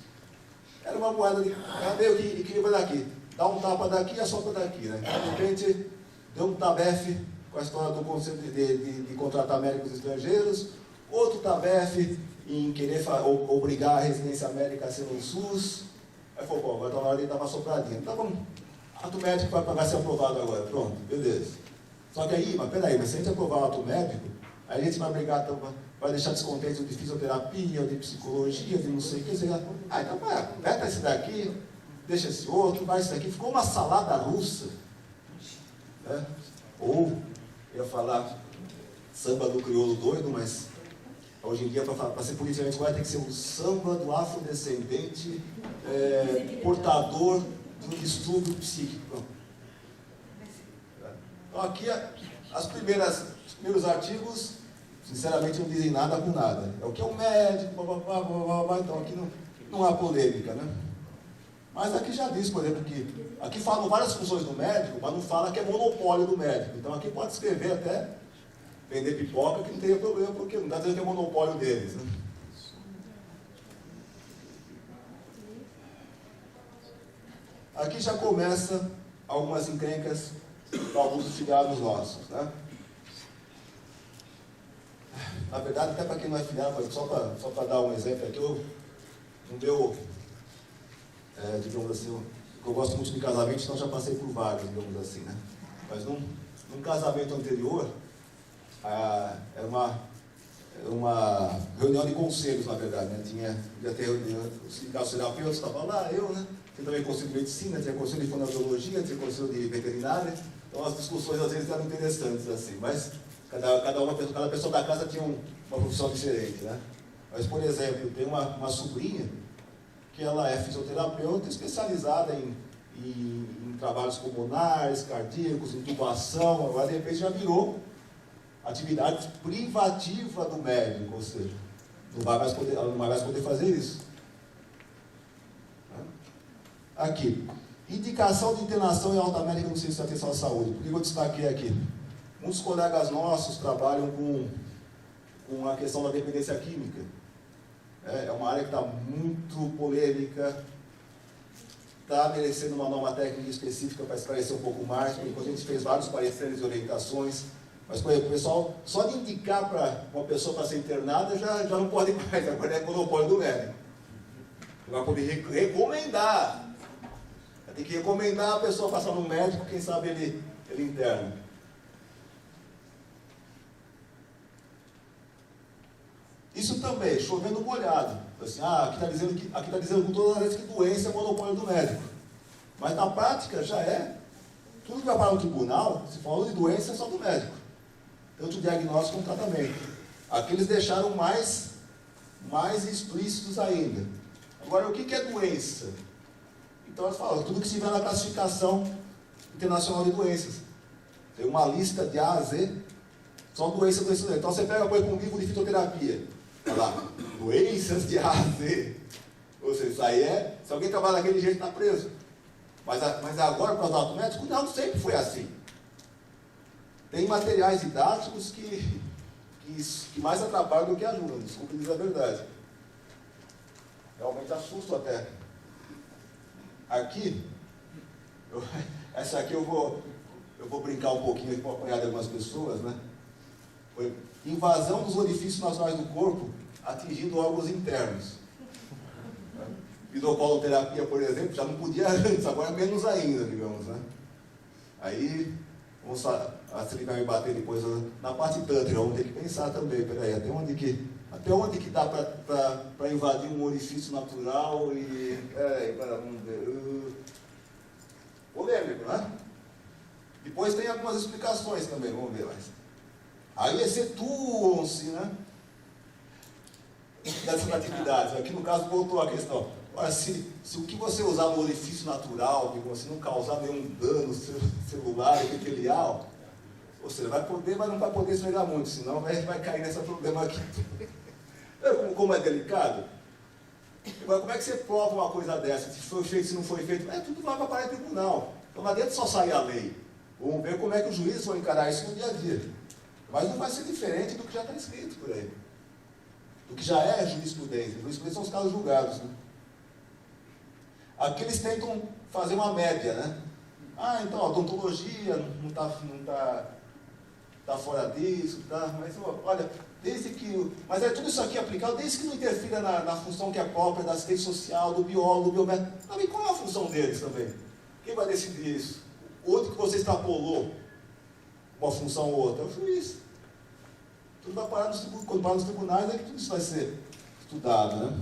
era uma moeda de, cadê o equilíbrio daqui? Dá um tapa daqui e assopra daqui, né? De repente, deu um tabefe com a história do Conselho de contratar médicos estrangeiros, outro tabefe em querer obrigar a residência médica a ser no SUS. Aí falou, agora está na hora de dar uma sopradinha. Então vamos, ato médico vai ser aprovado agora, pronto, beleza. Só que aí, mas se a gente aprovar o ato médico, aí a gente vai brigar, vai deixar descontente de fisioterapia, de psicologia, de não sei o que, então veta esse daqui, deixa esse outro, vai esse daqui, ficou uma salada russa. Né? Ou, ia falar samba do crioulo doido, mas hoje em dia, para ser politicamente correto, tem que ser um samba do afrodescendente portador de um distúrbio psíquico. Então aqui, os primeiros artigos, sinceramente, não dizem nada com nada. É o que é um médico, então aqui não há polêmica, né? Mas aqui já diz, por exemplo, que aqui falam várias funções do médico, mas não fala que é monopólio do médico. Então aqui pode escrever até vender pipoca, que não teria problema, porque não está dizendo que é monopólio deles, né? Aqui já começa algumas encrencas para alguns filiados nossos, né? Na verdade, até para quem não é filiado, só para dar um exemplo aqui, no meu, digamos assim, eu gosto muito de casamento, então já passei por vários, digamos assim, né? Mas num casamento anterior, era uma reunião de conselhos, na verdade, né? Ia ter reunião, os terapeutas estavam lá, eu, né? Tinha também conselho de medicina, tinha conselho de fonoaudiologia, tinha conselho de veterinária, então as discussões às vezes eram interessantes, assim, mas cada pessoa da casa tinha uma profissão diferente, né? Mas, por exemplo, tem uma sobrinha que ela é fisioterapeuta especializada em trabalhos pulmonares, cardíacos, intubação, agora de repente já virou atividade privativa do médico, ou seja, ela não vai mais poder fazer isso. Aqui, indicação de internação em alta médica no Centro de Atenção à Saúde. Por que eu destaquei aqui? Muitos colegas nossos trabalham com a questão da dependência química. É uma área que está muito polêmica, está merecendo uma norma técnica específica para esclarecer um pouco mais, porque a gente fez vários pareceres e orientações, mas, por exemplo, o pessoal, só de indicar para uma pessoa para ser internada, já não pode mais, agora é monopólio do médico. Vai poder recomendar. Tem que recomendar a pessoa passar no médico, quem sabe ele interna. Isso também, chovendo molhado. Assim, aqui está dizendo com todas as vezes que doença é monopólio do médico. Mas na prática já é. Tudo que vai para o tribunal, se falou de doença, é só do médico. Tanto diagnóstico como tratamento. Aqui eles deixaram mais explícitos ainda. Agora, o que é doença? Então eles falam, tudo que se vê na classificação internacional de doenças. Tem uma lista de A a Z, só doença. Então você pega, põe com um livro de fitoterapia. Olha lá, doenças de A a Z. Ou seja, isso aí se alguém trabalha daquele jeito, está preso. Mas agora, por causa do ato médico, não, sempre foi assim. Tem materiais didáticos que mais atrapalham do que ajudam, desculpe dizer a verdade. Realmente assusto até. Aqui, essa aqui eu vou brincar um pouquinho aqui para apanhar de algumas pessoas, né? Foi invasão dos orifícios nacionais do corpo atingindo órgãos internos. Hidrocoloterapia, por exemplo, já não podia antes, agora menos ainda, digamos, né? Aí, se ele vai me bater depois na parte tântrica, vamos ter que pensar também, peraí, até onde que dá para invadir um orifício natural e... vamos ver... polêmico, né? Depois tem algumas explicações também, vamos ver mais. Aí excetuam-se, né? Dessas atividades. Aqui no caso voltou a questão. Ora, se o que você usar no orifício natural, que você não causar nenhum dano celular, epitelial, você vai poder, mas não vai poder esfregar muito, senão vai cair nesse problema aqui. Como é delicado? Agora, como é que você prova uma coisa dessa? Se foi feito, se não foi feito? Tudo vai para o tribunal. Então não adianta só sair a lei. Vamos ver como é que os juízes vão encarar isso no dia a dia. Mas não vai ser diferente do que já está escrito por aí. Do que já é jurisprudência. Jurisprudência são os casos julgados, né? Aqui eles tentam fazer uma média, né? Então a odontologia não está fora disso, tá? Mas olha, mas é tudo isso aqui aplicado, desde que não interfira na função que é própria da assistente social, do biólogo, do biomédico. Também qual é a função deles também? Quem vai decidir isso? Onde que você extrapolou uma função ou outra? É o juiz. Tudo vai parar quando parar nos tribunais, é que tudo isso vai ser estudado, né?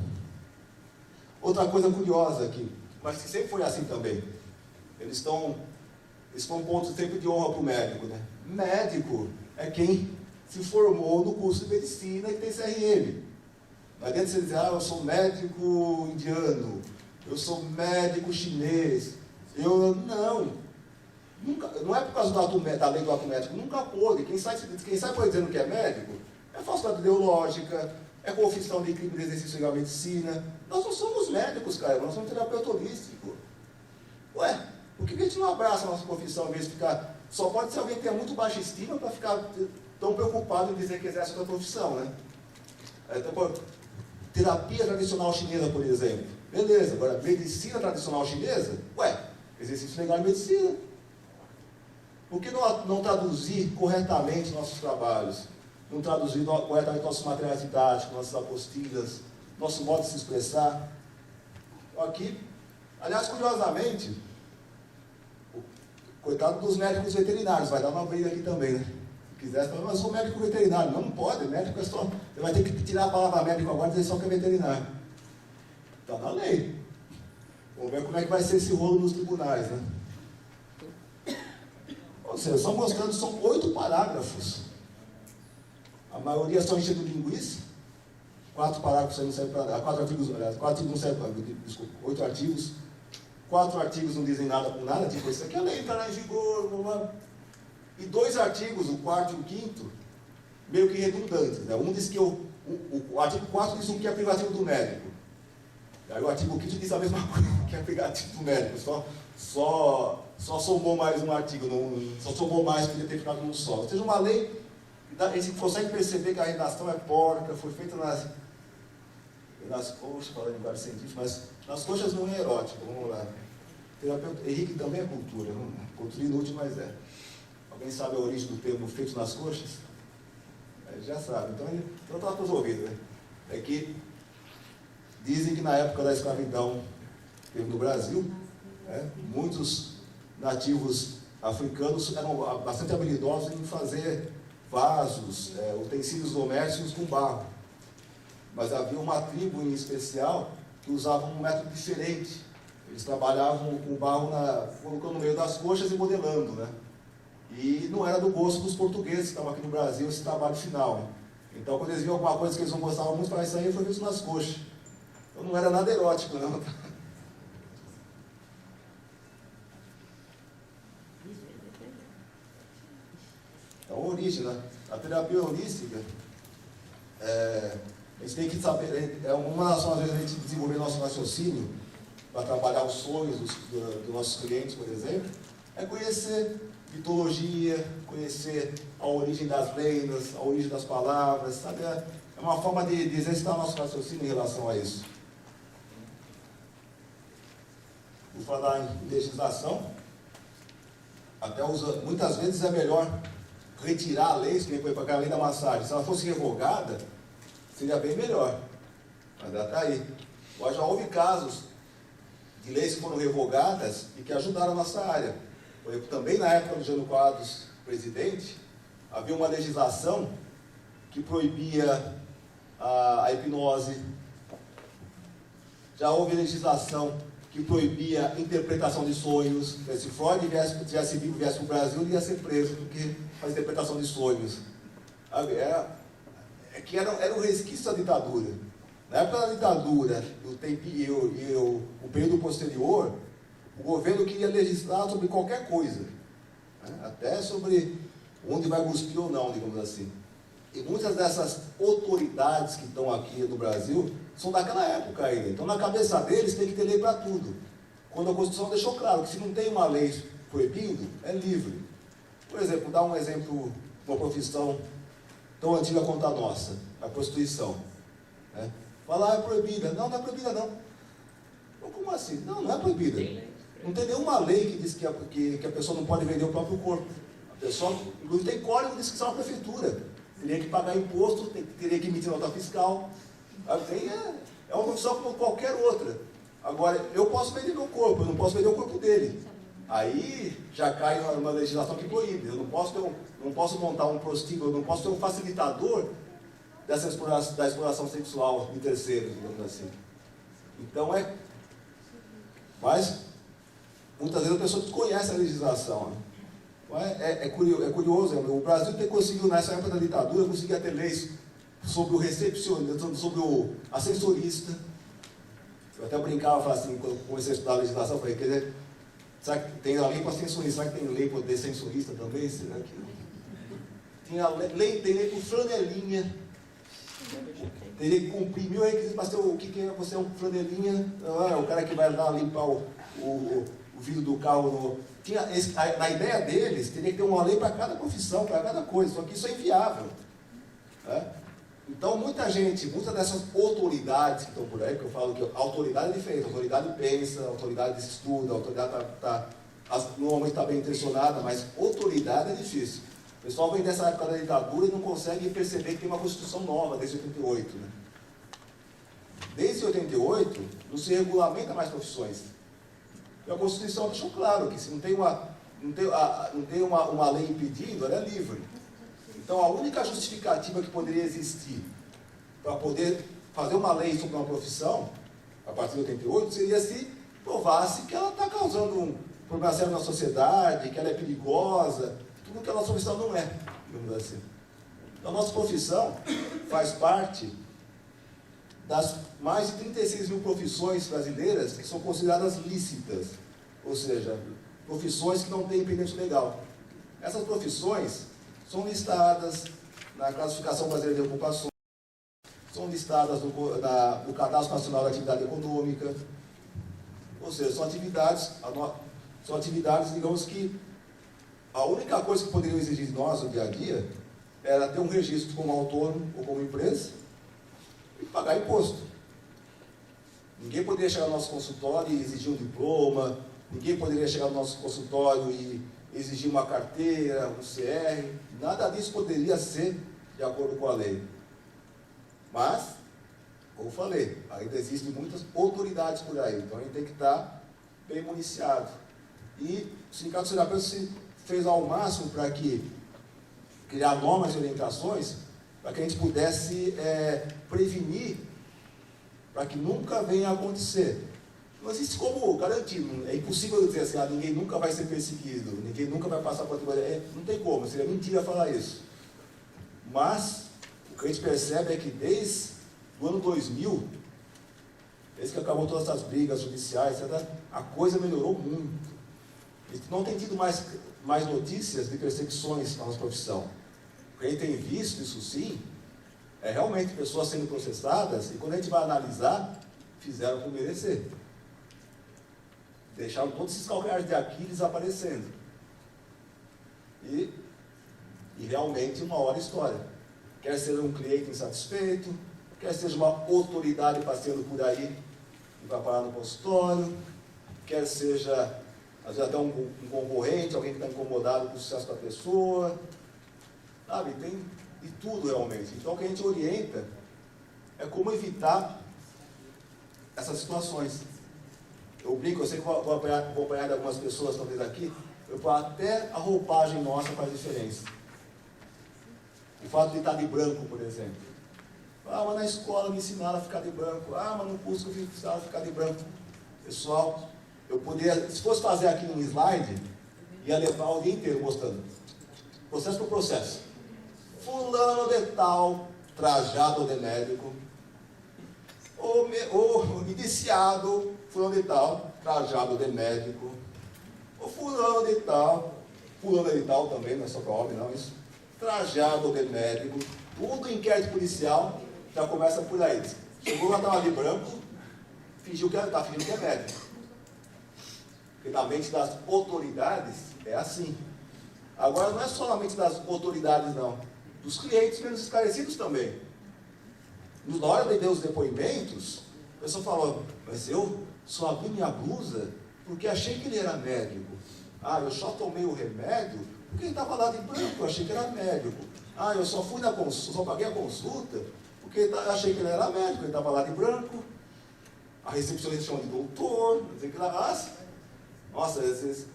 Outra coisa curiosa aqui, mas que sempre foi assim também. Eles estão um ponto sempre de honra para o médico, né? Médico é quem se formou no curso de medicina e tem CRM. Não adianta você dizer, eu sou médico indiano, eu sou médico chinês. Não é por causa da lei do ato médico, nunca pôde. Quem sai por dizendo que é médico, é falsidade ideológica, é confissão de crime de exercício legal de medicina. Nós não somos médicos, cara, nós somos terapeuta holístico. Ué, por que a gente não abraça a nossa profissão em vez de ficar... Só pode ser alguém que tenha muito baixa estima para ficar tão preocupado em dizer que exerce outra profissão, né? Então, terapia tradicional chinesa, por exemplo. Beleza, agora, medicina tradicional chinesa? Exercício legal de medicina. Por que não traduzir corretamente nossos trabalhos? Não traduzir corretamente nossos materiais didáticos, nossas apostilas, nosso modo de se expressar? Aqui, aliás, curiosamente, coitado dos médicos veterinários, vai dar uma briga aqui também, né? Se quiser, mas eu sou médico veterinário. Não pode, médico é só... Você vai ter que tirar a palavra médico agora e dizer só que é veterinário. Está na lei. Vamos ver como é que vai ser esse rolo nos tribunais, né? Ou seja, só mostrando, são 8 parágrafos. A maioria são enchidos de linguiça. 4 parágrafos não servem para nada. 4 artigos, aliás, 4 artigos não servem para nada. Desculpa, 8 artigos. 4 artigos não dizem nada com nada, tipo, isso aqui a lei entrará em vigor, e 2 artigos, o 4º e o 5º, meio que redundantes, né? Um diz que o artigo 4 diz o que é privativo do médico. Aí o artigo 5 diz a mesma coisa que é privativo do médico, só somou mais um artigo, só somou mais que ter ficado num só. Ou seja, uma lei, a gente consegue perceber que a redação é porca, foi feita nas coxas, falando em linguagem científica, mas nas coxas não é erótico, vamos lá. Terapeuta Henrique também é cultura, não? Cultura inútil, mas é. Alguém sabe a origem do termo feito nas coxas? Já sabe, então está resolvido, né? É que dizem que na época da escravidão no Brasil, muitos nativos africanos eram bastante habilidosos em fazer vasos, utensílios domésticos com barro. Mas havia uma tribo em especial que usava um método diferente. Eles trabalhavam com barro colocando no meio das coxas e modelando, né? E não era do gosto dos portugueses que estavam aqui no Brasil esse trabalho final. Né? Então, quando eles viam alguma coisa que eles não gostavam muito, falavam, isso aí foi visto nas coxas. Então, não era nada erótico, não. Então, a origem, né? A terapia holística, a gente tem que saber, uma das formas de a gente desenvolver nosso raciocínio, para trabalhar os sonhos dos nossos clientes, por exemplo, é conhecer mitologia, conhecer a origem das lendas, a origem das palavras, sabe? É uma forma de exercitar nosso raciocínio em relação a isso. Vou falar em legislação, muitas vezes é melhor retirar leis, que foi para a lei da massagem. Se ela fosse revogada, seria bem melhor. Mas ela está aí. Já houve casos de leis que foram revogadas e que ajudaram a nossa área. Por exemplo, também na época do Jânio Quadros presidente, havia uma legislação que proibia a hipnose. Já houve legislação que proibia a interpretação de sonhos. Se Freud tivesse vivo, viesse para o Brasil, ele ia ser preso porque faz interpretação de sonhos. Era um resquício da ditadura. Na época da ditadura e o período posterior, o governo queria legislar sobre qualquer coisa, né? Até sobre onde vai cuspir ou não, digamos assim. E muitas dessas autoridades que estão aqui no Brasil são daquela época ainda. Então, na cabeça deles, tem que ter lei para tudo. Quando a Constituição deixou claro que se não tem uma lei proibindo, é livre. Por exemplo, dar um exemplo, uma profissão tão antiga quanto a nossa, a prostituição. Né? Falar é proibida. Não, não é proibida, não. Então, como assim? Não, não é proibida. Não tem nenhuma lei que diz que a pessoa não pode vender o próprio corpo. A pessoa, inclusive, tem código de inscrição na prefeitura. Teria que pagar imposto, teria que emitir nota fiscal. É uma profissão como qualquer outra. Agora, eu posso vender meu corpo, eu não posso vender o corpo dele. Aí já cai numa legislação que proíbe. Eu não posso montar um prostíbulo, eu não posso ter um facilitador da exploração sexual de terceiros, digamos assim. Então mas muitas vezes a pessoa desconhece a legislação. Né? É curioso, o Brasil conseguiu, nessa época da ditadura, conseguia ter leis sobre o recepcionista, sobre o ascensorista. Eu até brincava, falava assim, quando comecei a estudar a legislação, eu falei, quer dizer, será que tem a lei para ascensorista? Será que tem lei para descensorista também? Será que não? Tem lei para flanelinha. Teria que cumprir 1000 requisitos para ser o que é você, um flanelinha, o cara que vai lá limpar o vidro do carro. Na ideia deles, teria que ter uma lei para cada profissão, para cada coisa, só que isso é inviável. Né? Então, muitas dessas autoridades que estão por aí, que eu falo que a autoridade é diferente, a autoridade pensa, a autoridade estuda, a autoridade normalmente está bem intencionada, mas autoridade é difícil. O pessoal vem dessa época da ditadura e não consegue perceber que tem uma Constituição nova, desde 88. Né? Desde 88, não se regulamenta mais profissões. E a Constituição deixou claro que se não tem uma lei impedindo, ela é livre. Então, a única justificativa que poderia existir para poder fazer uma lei sobre uma profissão, a partir de 88, seria se provasse que ela está causando um problema sério na sociedade, que ela é perigosa, tudo que a nossa profissão não é, digamos assim. Então, a nossa profissão faz parte das mais de 36 mil profissões brasileiras que são consideradas lícitas, ou seja, profissões que não têm impedimento legal. Essas profissões são listadas na Classificação Brasileira de Ocupações, são listadas no Cadastro Nacional da Atividade Econômica, ou seja, são atividades, digamos que a única coisa que poderiam exigir de nós no dia a dia era ter um registro como autônomo ou como empresa e pagar imposto. Ninguém poderia chegar no nosso consultório e exigir um diploma, ninguém poderia chegar no nosso consultório e exigir uma carteira, um CR, nada disso poderia ser de acordo com a lei. Mas, como eu falei, ainda existem muitas autoridades por aí, então a gente tem que estar bem municiado. E o Sindicato dos Fisioterapeutas fez ao máximo para criar normas e orientações para que a gente pudesse prevenir, para que nunca venha a acontecer. Não existe como garantir, é impossível dizer assim, ninguém nunca vai ser perseguido, ninguém nunca vai passar por não tem como, seria mentira falar isso. Mas, o que a gente percebe é que desde o ano 2000, desde que acabou todas essas brigas judiciais, etc., a coisa melhorou muito. A gente não tem tido mais notícias de perseguições na nossa profissão. O que a gente tem visto, isso sim, é realmente pessoas sendo processadas e quando a gente vai analisar, fizeram por merecer. Deixaram todos esses calcanhares de Aquiles aparecendo. E realmente uma hora história. Quer seja um cliente insatisfeito, quer seja uma autoridade passeando por aí e vai parar no consultório, quer seja, às vezes até um concorrente, alguém que está incomodado com o sucesso da pessoa, sabe? Tem de tudo realmente. Então o que a gente orienta é como evitar essas situações. Eu brinco, eu sei que vou apanhar de algumas pessoas talvez aqui, até a roupagem nossa faz diferença. O fato de estar de branco, por exemplo. Mas na escola me ensinaram a ficar de branco. Mas no curso eu me ensinaram a ficar de branco. Pessoal, eu poderia, se fosse fazer aqui um slide, ia levar o dia inteiro mostrando. Processo por processo. Fulano de tal, trajado de médico. O indiciado, fulano de tal, trajado de médico. O fulano de tal também, não é só para homem, não, isso. Trajado de médico. Tudo inquérito policial já começa por aí. Chegou lá, estava de branco, fingiu que é médico. Porque na mente das autoridades é assim. Agora não é só na mente das autoridades, não. Dos clientes menos esclarecidos também. Na hora de ver os depoimentos, a pessoa falou, mas eu só abri minha blusa porque achei que ele era médico. Eu só tomei o remédio porque ele estava lá de branco, eu achei que era médico. Eu só fui na consulta, só paguei a consulta porque achei que ele era médico, ele estava lá de branco. A recepcionista chama de doutor, dizer que lá, nossa, às vezes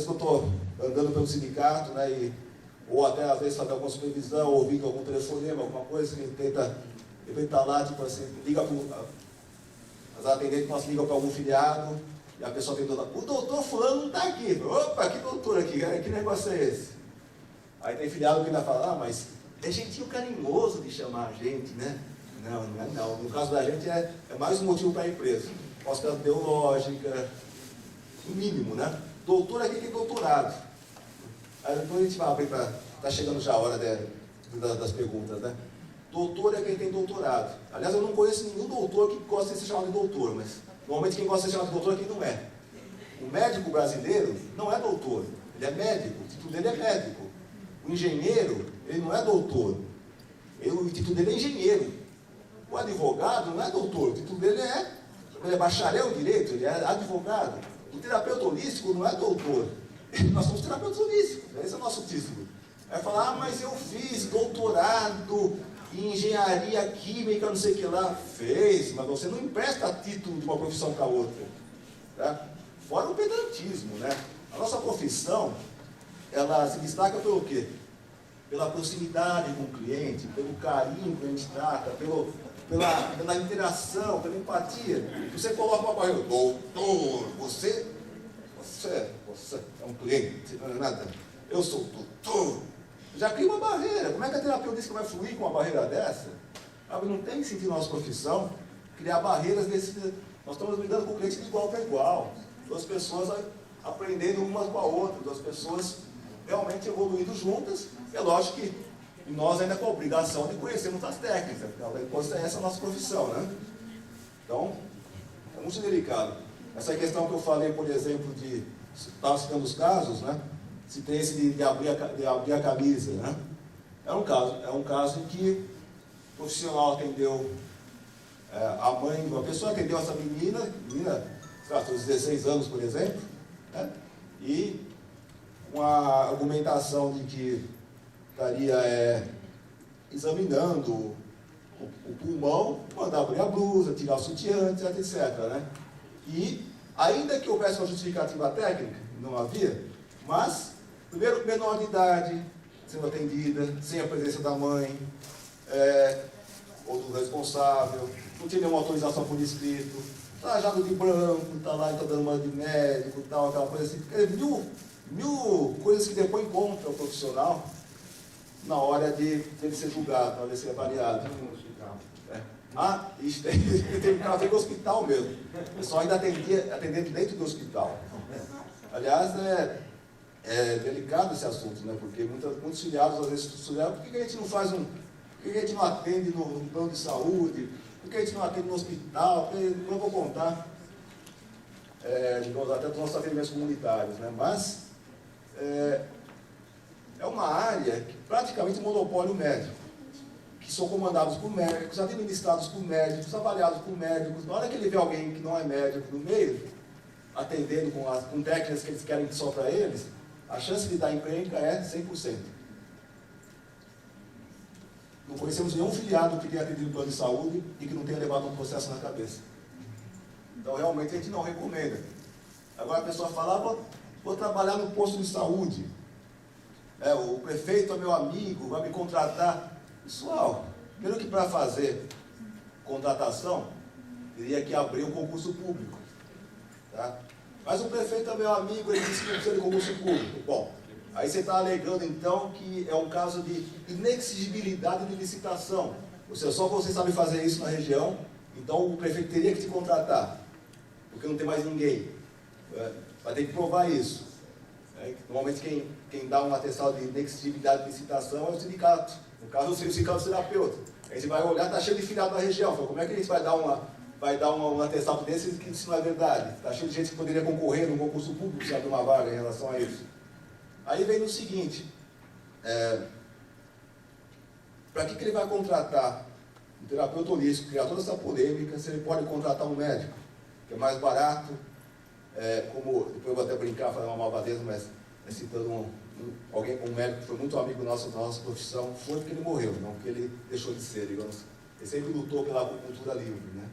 eu estou andando pelo sindicato, né, ou até às vezes fazer alguma supervisão, ouvindo algum telefonema, alguma coisa, que ele está lá, tipo assim, liga para as atendentes, nós ligam para algum filiado, e a pessoa tem o doutor fulano não está aqui. Opa, que doutor aqui, que negócio é esse? Aí tem filiado que ainda fala, mas é jeitinho carinhoso de chamar a gente, né? Não, não é não. No caso da gente é mais um motivo para ir preso. Pós-graduação teológica, no mínimo, né? Doutor aqui tem doutorado. Aí depois a gente vai abrir para... Está chegando já a hora das perguntas, né? Doutor é quem tem doutorado. Aliás, eu não conheço nenhum doutor que gosta de ser chamado de doutor, mas normalmente quem gosta de ser chamado de doutor é quem não é. O médico brasileiro não é doutor, ele é médico, o título dele é médico. O engenheiro, ele não é doutor, o título dele é engenheiro. O advogado não é doutor, o título dele é bacharel em direito, ele é advogado. O terapeuta holístico não é doutor, nós somos terapeutas holísticos, esse é o nosso título. Vai falar, mas eu fiz doutorado em engenharia química, não sei o que lá. Fez, mas você não empresta título de uma profissão para outra. Tá? Fora o pedantismo, né? A nossa profissão, ela se destaca pelo quê? Pela proximidade com o cliente, pelo carinho que a gente trata, pela interação, pela empatia. Você coloca uma barreira, doutor, você é um cliente, não é nada. Eu sou doutor. Já cria uma barreira. Como é que a terapia holística vai fluir com uma barreira dessa? Não tem sentido na nossa profissão criar barreiras desse... Nós estamos lidando com o cliente de igual para igual. Duas pessoas aprendendo uma com a outra, duas pessoas realmente evoluindo juntas. É lógico que E nós ainda com a obrigação de conhecer muitas técnicas, afinal de contas, essa é a nossa profissão, né? Então, é muito delicado. Essa questão que eu falei, por exemplo, de... Estava citando os casos, né? Se tem esse de abrir a camisa, né? É um caso em que o profissional atendeu a mãe de uma pessoa, atendeu essa menina, sei lá, com 16 anos, por exemplo, né? E uma argumentação de que estaria examinando o pulmão, mandar abrir a blusa, tirar o sutiã, etc, etc, né? E, ainda que houvesse uma justificativa técnica, não havia, mas, primeiro, menor de idade, sendo atendida, sem a presença da mãe, ou do responsável, não tinha nenhuma autorização por escrito, trajado de branco, está lá e está dando uma de médico, tal, aquela coisa assim, mil coisas que depois contra o profissional na hora de ele ser julgado, na hora de ser avaliado. Isso tem que fazer no hospital mesmo. O pessoal ainda atendendo dentro do hospital. Aliás, é delicado esse assunto, né? Porque muitos filiados às vezes estudaram, por que a gente não faz por que a gente não atende no plano de saúde? Por que a gente não atende no hospital? Eu vou contar, digamos, até dos nossos atendimentos comunitários, né? Mas é uma área que praticamente monopólio médico, que são comandados por médicos, administrados por médicos, avaliados por médicos. Na hora que ele vê alguém que não é médico no meio, atendendo com técnicas que eles querem só para eles, a chance de dar encrenca é 100%. Não conhecemos nenhum filiado que tenha atendido o plano de saúde e que não tenha levado um processo na cabeça. Então, realmente, a gente não recomenda. Agora, a pessoa fala, vou trabalhar no posto de saúde. O prefeito é meu amigo, vai me contratar. Pessoal, primeiro que para fazer contratação, teria que abrir um concurso público. Tá? Mas o prefeito é meu amigo, ele disse que não precisa de concurso público. Bom, aí você está alegando então que é um caso de inexigibilidade de licitação. Ou seja, só você sabe fazer isso na região, então o prefeito teria que te contratar, porque não tem mais ninguém. Vai ter que provar isso. Normalmente quem dá um atestado de inexigibilidade de licitação é o sindicato. No caso, o sindicato terapeuta. Aí você vai olhar, está cheio de filiado da região. Fala, como é que a gente vai dar um atestado desse que isso não é verdade? Está cheio de gente que poderia concorrer num concurso público se abrir uma vaga em relação a isso. Aí vem o seguinte, para que ele vai contratar um terapeuta holístico, criar toda essa polêmica, se ele pode contratar um médico, que é mais barato, como, depois eu vou até brincar, fazer uma malvadeza, mas citando um médico que foi muito amigo nosso da nossa profissão, foi porque ele morreu, não porque ele deixou de ser, digamos. Ele sempre lutou pela acupuntura livre, né?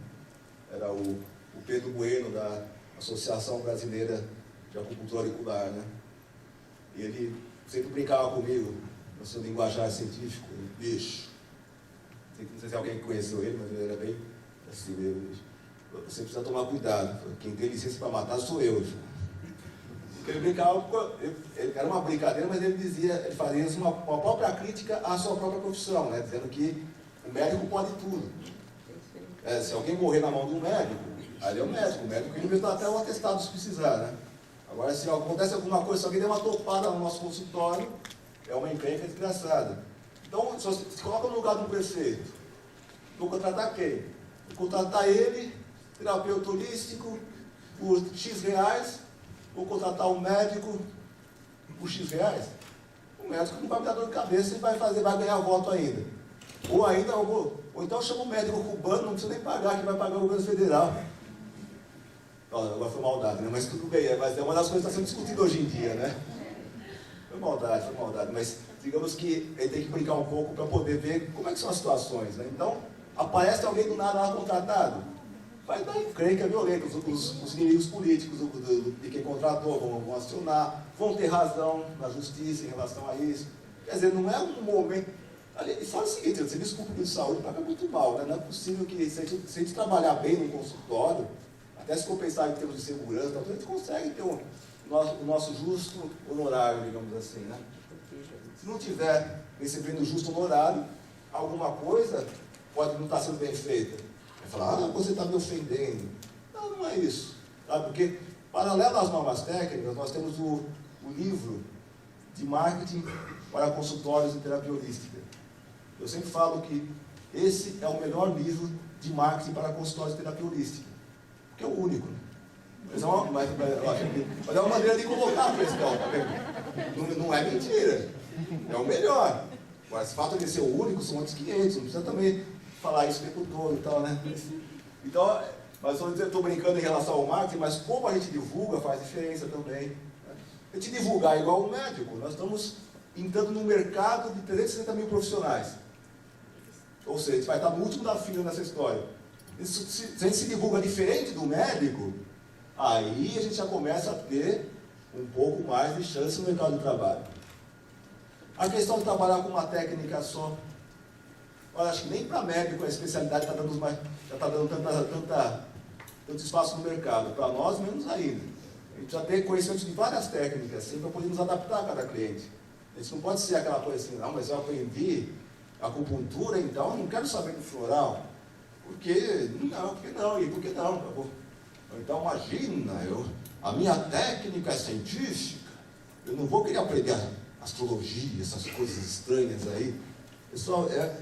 Era o Pedro Bueno, da Associação Brasileira de Acupuntura Auricular, né? E ele sempre brincava comigo, no seu linguajar científico, bicho. Não sei se alguém conheceu ele, mas ele era bem assim, bicho. Você precisa tomar cuidado, quem tem licença para matar sou eu. Ele brincava, era uma brincadeira, mas ele fazia isso uma própria crítica à sua própria profissão, né? Dizendo que o médico pode tudo. Se alguém morrer na mão de um médico, aí é o médico ele mesmo dá até um atestado se precisar, né? Agora, se acontece alguma coisa, se alguém der uma topada no nosso consultório, é uma encrenca desgraçada. Então, se você se coloca no lugar de um prefeito, vou contratar quem? Vou contratar ele, terapeuta holístico, por X reais, vou contratar um médico por X reais. O médico não vai me dar dor de cabeça e vai ganhar voto ainda. Ou então chama um médico cubano, não precisa nem pagar, que vai pagar o governo federal. Agora foi maldade, né? Mas tudo bem, mas é uma das coisas que está sendo discutida hoje em dia, né? Foi maldade, mas digamos que ele tem que brincar um pouco para poder ver como é que são as situações, né? Então, aparece alguém do nada lá contratado, vai dar encrenca violenta, os inimigos políticos de quem contratou vão acionar, vão ter razão na justiça em relação a isso. Quer dizer, não é um momento... E fala o seguinte, o serviço público de saúde paga muito mal, né? Não é possível que, se a gente trabalhar bem no consultório, até se for pensar em termos de segurança, a gente consegue ter o nosso justo honorário, digamos assim, né? Se não tiver recebendo o justo honorário, alguma coisa pode não estar sendo bem feita. Vai falar, você está me ofendendo. Não é isso. Tá? Porque, paralelo às novas técnicas, nós temos o livro de marketing para consultórios de terapia holística. Eu sempre falo que esse é o melhor livro de marketing para consultórios de terapia holística, porque é o único. Mas é uma maneira de colocar a questão, tá vendo? Não é mentira, é o melhor. Agora, esse fato de ser o único são outros 500, não precisa também falar isso o tempo todo e tal, né? Então, mas eu estou brincando em relação ao marketing, mas como a gente divulga faz diferença também. A gente divulgar é igual um médico, nós estamos entrando num mercado de 360 mil profissionais. Ou seja, a gente vai estar no último da fila nessa história. Se a gente se divulga diferente do médico, aí a gente já começa a ter um pouco mais de chance no mercado de trabalho. A questão de trabalhar com uma técnica só. Olha, acho que nem para médico a especialidade já está dando tanto espaço no mercado. Para nós, menos ainda. A gente já tem conhecimento de várias técnicas, assim, para poder nos adaptar a cada cliente. A gente não pode ser aquela coisa assim, não, mas eu aprendi acupuntura, então eu não quero saber do floral. Por que não? E por que não? Então, imagina, a minha técnica é científica, eu não vou querer aprender astrologia, essas coisas estranhas aí. Pessoal, é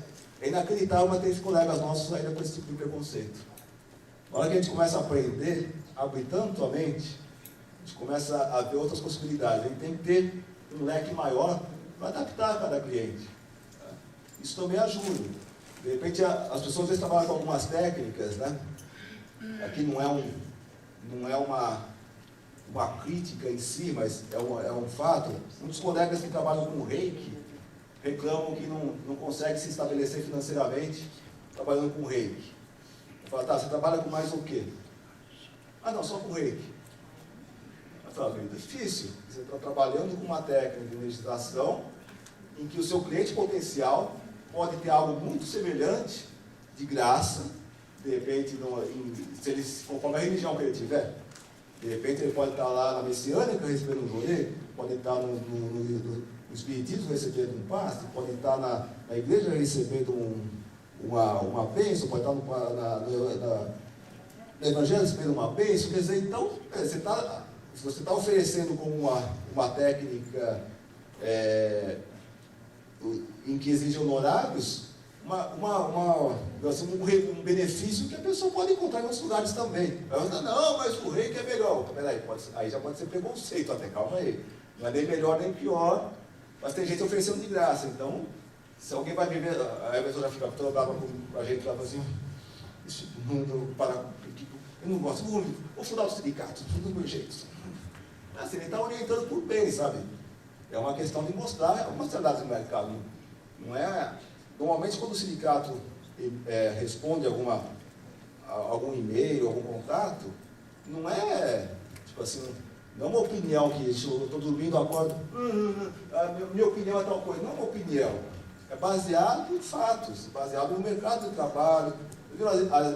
inacreditável, mas tem colegas nossos ainda com esse tipo de preconceito. Na hora que a gente começa a aprender, abre tanto a mente, a gente começa a ver outras possibilidades. A gente tem que ter um leque maior para adaptar a cada cliente. Isso também ajuda. De repente, as pessoas às vezes trabalham com algumas técnicas, né? Aqui não é uma crítica em si, mas é um fato. Muitos colegas que trabalham com reiki reclamam que não conseguem se estabelecer financeiramente trabalhando com reiki. Eu falo, tá, você trabalha com mais o quê? Ah, não, só com reiki. Eu falo, é difícil. Você está trabalhando com uma técnica de meditação em que o seu cliente potencial pode ter algo muito semelhante, de graça, de repente, conforme a religião que ele tiver. De repente ele pode estar lá na messiânica recebendo um jorê, pode estar no espiritismo recebendo um passe, pode estar na igreja recebendo uma bênção, pode estar no evangelho recebendo uma bênção. Quer dizer, então, se você está oferecendo como uma técnica em que exige honorários, um benefício que a pessoa pode encontrar em outros lugares também. Ela fala, não, mas o reiki é melhor. Peraí, aí já pode ser preconceito até, calma aí. Não é nem melhor nem pior, mas tem gente oferecendo de graça. Então, se alguém vai viver, aí a pessoa já fica toda brava com a gente, ela fala assim, eu não gosto, vou fundar o sindicato, tudo do meu jeito. Assim, ele está orientando por bem, sabe? É uma questão de mostrar algumas realidades do mercado. Não é... Normalmente, quando o sindicato responde algum e-mail, algum contato, não é, tipo assim, não é uma opinião que eu estou dormindo, acordo, minha opinião é tal coisa. Não é uma opinião. É baseado em fatos, baseado no mercado de trabalho.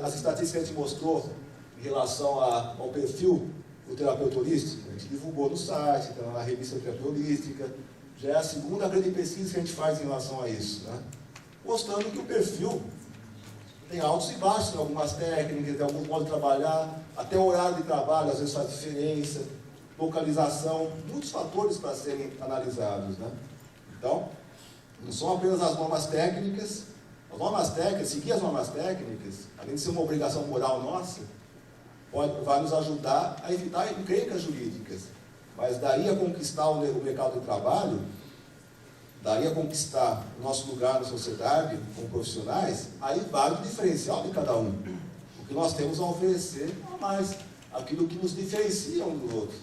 As estatísticas que a gente mostrou em relação ao perfil do terapeuta holístico, a gente divulgou no site, então, na revista Terapia Holística. Já é a segunda grande pesquisa que a gente faz em relação a isso, né? Mostrando que o perfil tem altos e baixos em algumas técnicas, tem algum modo de trabalhar, até o horário de trabalho às vezes faz diferença, localização, muitos fatores para serem analisados, né? Então, não são apenas as normas técnicas, seguir as normas técnicas, além de ser uma obrigação moral nossa, vai nos ajudar a evitar encrencas jurídicas, mas daí a conquistar o mercado de trabalho, daí a conquistar o nosso lugar na sociedade, como profissionais, aí vale o diferencial de cada um. O que nós temos a oferecer a mais, aquilo que nos diferencia um do outro.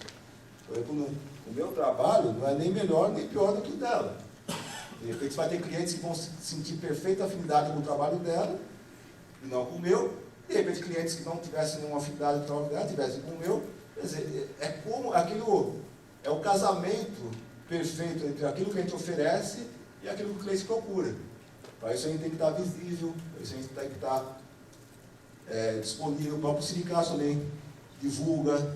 Por exemplo, o meu trabalho não é nem melhor nem pior do que o dela. De repente vai ter clientes que vão sentir perfeita afinidade com o trabalho dela, e não com o meu. De repente clientes que não tivessem nenhuma afinidade com o trabalho dela, tivessem com o meu. Quer dizer, é o casamento perfeito entre aquilo que a gente oferece e aquilo que o cliente procura. Para isso a gente tem que estar visível, para isso a gente tem que estar disponível. O próprio sindicato também divulga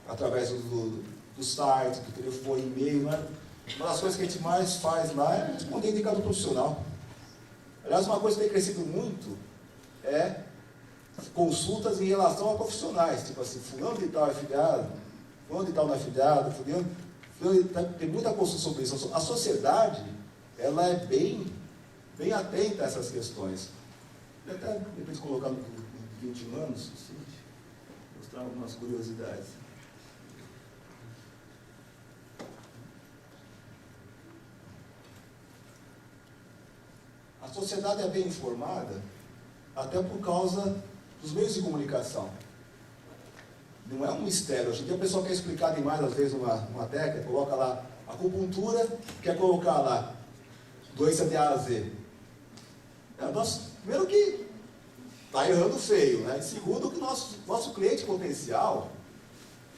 através do site, do telefone, e-mail. Né? Uma das coisas que a gente mais faz lá é responder indicador profissional. Aliás, uma coisa que tem crescido muito é consultas em relação a profissionais, tipo assim, fulano de tal é filiado, fulano de tal não é filiado, tem muita consulta sobre isso. A sociedade, ela é bem bem atenta a essas questões. E até depois colocar no 20 anos, assim, mostrar algumas curiosidades. A sociedade é bem informada até por causa dos meios de comunicação. Não é um mistério. Hoje em dia a pessoa quer explicar demais, às vezes, uma técnica, coloca lá acupuntura, quer colocar lá doença de A a Z. Primeiro que está errando feio, né? E segundo que o nosso cliente potencial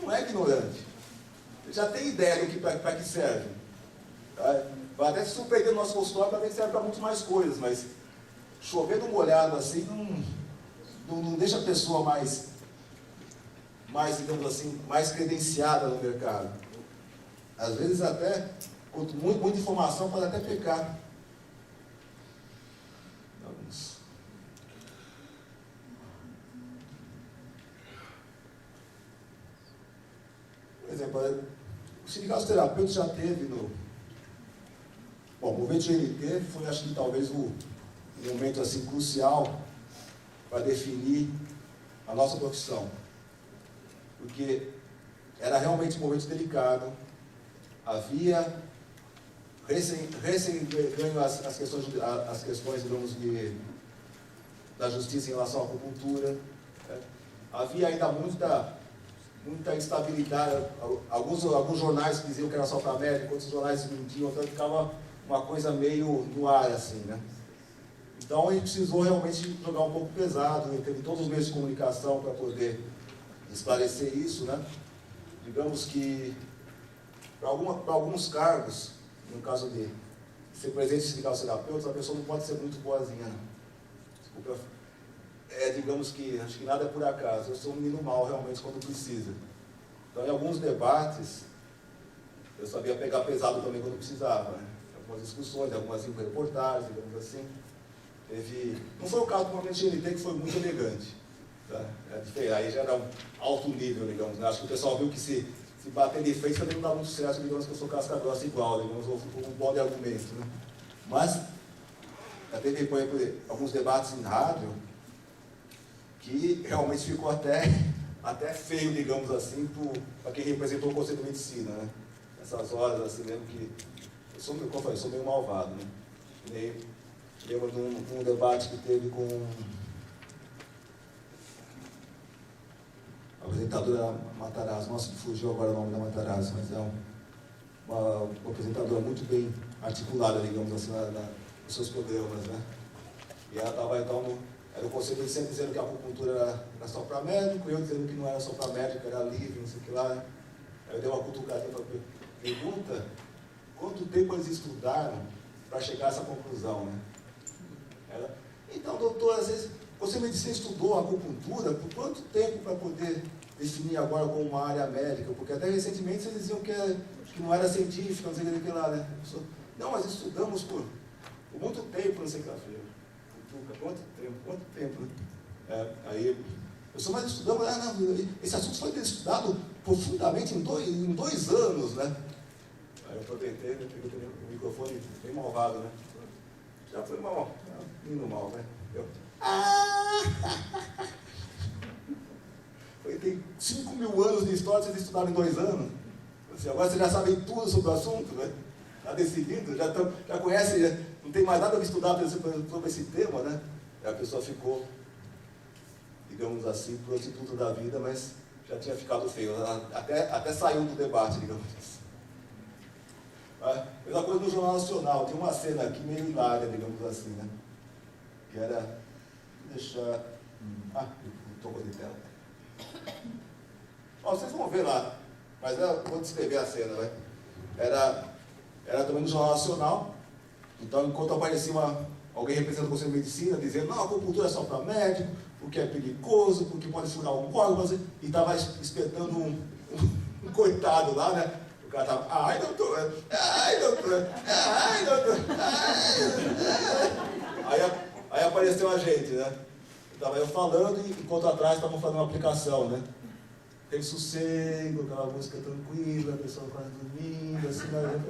não é ignorante. Ele já tem ideia do para que serve. Vai até se surpreender no nosso consultório para ver que serve para muito mais coisas, mas chovendo molhado assim não deixa a pessoa mais, digamos assim, mais credenciada no mercado. Às vezes até, muita informação pode até pecar. Por exemplo, o Sindicato Terapeuta já teve Bom, o movimento GNT foi, acho que talvez, um momento assim, crucial para definir a nossa profissão. Porque era realmente um momento delicado. Havia recém-ganho as questões, digamos, da justiça em relação à acupuntura. Né? Havia ainda muita instabilidade. Alguns jornais diziam que era só para médico, outros jornais mentiam, então ficava uma coisa meio no ar, assim, né? Então a gente precisou realmente jogar um pouco pesado, teve todos os meios de comunicação para poder esclarecer isso, né? Digamos que para alguns cargos, no caso de ser presidente de sindicato terapeuta, a pessoa não pode ser muito boazinha, né? Desculpa. Digamos que acho que nada é por acaso, eu sou um menino mau realmente quando precisa. Então em alguns debates eu sabia pegar pesado também quando precisava, né? Algumas discussões, algumas reportagens, digamos assim. Não foi o caso do movimento GNT, que foi muito elegante. Tá? Aí já era um alto nível, digamos. Né? Acho que o pessoal viu que se bater de frente também não dá muito certo, digamos que eu sou casca grossa igual, digamos, ou um bom de argumento. Né? Mas, já teve, por exemplo, alguns debates em rádio que realmente ficou até feio, digamos assim, para quem representou o Conselho de Medicina. Né? Nessas horas, assim, mesmo que como eu falei, sou meio malvado, né? Lembro de um debate que teve com a apresentadora Matarazzo. Nossa, fugiu agora o nome da Matarazzo, mas é uma apresentadora muito bem articulada, digamos assim, nos seus programas, né? E ela estava, então, era o conselho sempre dizendo que a acupuntura era só para médico, eu dizendo que não era só para médico, era livre, não sei o que lá. Aí eu dei uma cutucadinha para pergunta. Quanto tempo eles estudaram para chegar a essa conclusão, né? Então, doutor, às vezes, você medicina estudou a acupuntura, por quanto tempo para poder definir agora como uma área médica? Porque até recentemente vocês diziam que não era científica, não sei o que lá, né? Não, mas estudamos por muito tempo, não sei o que lá. Quanto tempo, né? Aí, mas estudamos, não, esse assunto foi estudado profundamente em dois anos, né? Aí eu aproveitei, peguei o microfone bem malvado, né? Já foi menino mal, né? Tem 5.000 anos de história, vocês estudaram em 2 anos. Assim, agora vocês já sabem tudo sobre o assunto, né? Está decidido, já conhece, não tem mais nada a estudar sobre esse tema, né? E a pessoa ficou, digamos assim, prostituta da vida, mas já tinha ficado feio. Até saiu do debate, digamos assim. Mesma coisa no Jornal Nacional, tem uma cena aqui meio hilária, digamos assim, né? Que era. Deixa. Tocou de tela. Vocês vão ver lá, mas eu vou descrever a cena, né? Era também no Jornal Nacional, então enquanto aparecia alguém representando o Conselho de Medicina, dizendo, não, a acupuntura é só para médico, porque é perigoso, porque pode furar um órgão, e estava espetando um coitado lá, né? O cara estava, ai doutor, ai doutor, ai doutor, Aí apareceu a gente, né? Estava eu falando e enquanto atrás estavam fazendo uma aplicação, né? aquele sossego, aquela música tranquila, a pessoa quase dormindo, assim, né?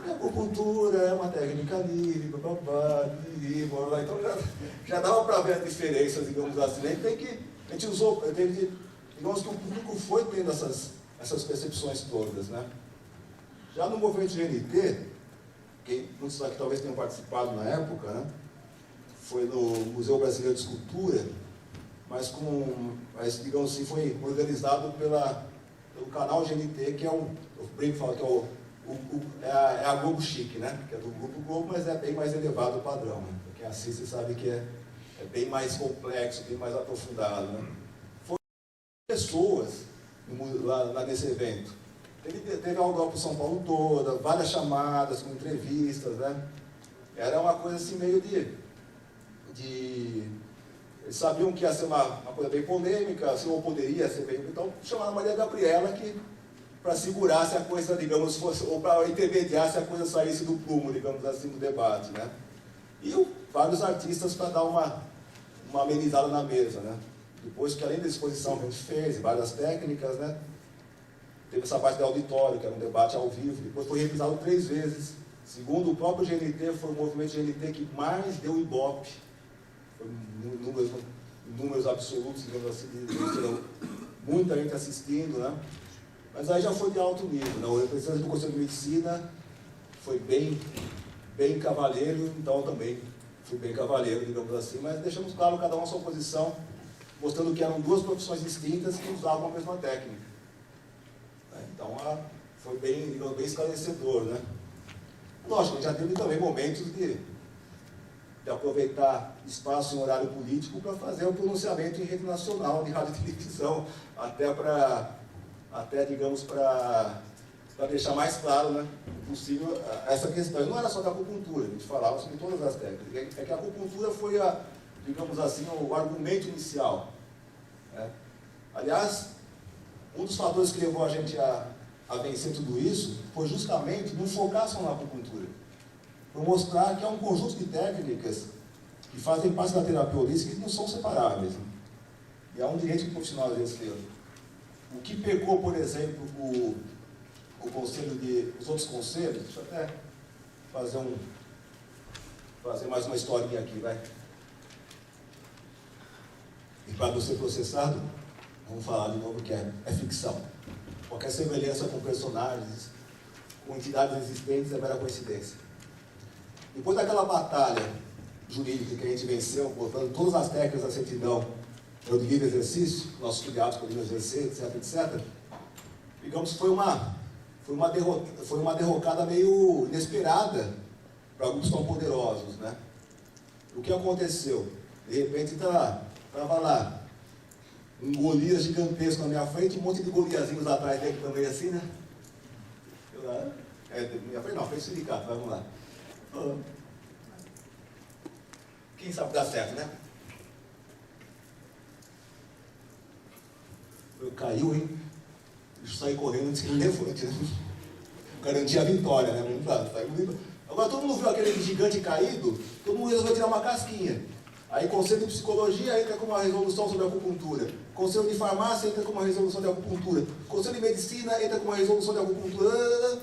E a acupuntura é uma técnica livre, babá, então já dava para ver a diferença, digamos assim, né? A gente usou, digamos que o público foi tendo essas percepções todas, né? Já no movimento GNT, que muitos aqui talvez tenham participado na época, né? Foi no Museu Brasileiro de Escultura, mas digamos assim, foi organizado pelo canal GNT, que é eu brinco e falo que é a Globo Chique, né? Que é do Grupo Globo, mas é bem mais elevado o padrão, né? Quem assiste sabe que é bem mais complexo, bem mais aprofundado, né? Foram pessoas lá nesse evento. Teve outdoor para São Paulo toda, várias chamadas com entrevistas, né? Era uma coisa assim meio eles sabiam que ia ser uma coisa bem polêmica, assim, ou poderia ser bem... Então, chamaram a Maria Gabriela para segurar se a coisa, digamos, fosse... Ou para intermediar se a coisa saísse do prumo, digamos assim, do debate, né? E vários artistas para dar uma amenizada na mesa, né? Depois que, além da exposição que a gente fez, várias técnicas, né? Teve essa parte do auditório, que era um debate ao vivo. Depois foi revisado 3 vezes. Segundo o próprio GNT, foi o movimento GNT que mais deu ibope. Números absolutos, digamos assim, muita gente assistindo, né? Mas aí já foi de alto nível, né? O representante do Conselho de Medicina foi bem cavalheiro, então também fui bem cavalheiro, digamos assim, mas deixamos claro cada um a sua posição, mostrando que eram 2 profissões distintas que usavam a mesma técnica. Então foi bem esclarecedor, né? Lógico, já teve também momentos de aproveitar espaço em horário político para fazer o pronunciamento em rede nacional de rádio e televisão, até digamos, para deixar mais claro, né, possível essa questão. E não era só da acupuntura, a gente falava sobre todas as técnicas. É que a acupuntura foi, digamos assim, o argumento inicial, né? Aliás, um dos fatores que levou a gente a vencer tudo isso foi justamente não focar só na acupuntura. Para mostrar que é um conjunto de técnicas que fazem parte da terapia holística e não são separáveis, né? E é um direito do profissional exercer. O que pecou, por exemplo, os outros conselhos, deixa eu até fazer mais uma historinha aqui, vai. E para não ser processado, vamos falar de novo que é ficção. Qualquer semelhança com personagens, com entidades existentes é mera coincidência. Depois daquela batalha jurídica que a gente venceu, botando todas as técnicas da certidão no livre exercício, nossos filiados poderiam exercer, etc, etc, digamos que foi uma derrocada meio inesperada para grupos tão poderosos, né? O que aconteceu? De repente estava lá um Golias gigantesco na minha frente, um monte de Goliazinhos atrás dele também assim, né? Minha frente não, frente sindicato, vamos lá. Quem sabe dar certo, né? Eu caiu, hein? Eu saí correndo antes que ele levante, né? Garantia a vitória, né? Agora todo mundo viu aquele gigante caído, todo mundo resolveu tirar uma casquinha. Aí Conselho de Psicologia entra com uma resolução sobre a acupuntura. Conselho de Farmácia entra com uma resolução de acupuntura. Conselho de Medicina entra com uma resolução de acupuntura.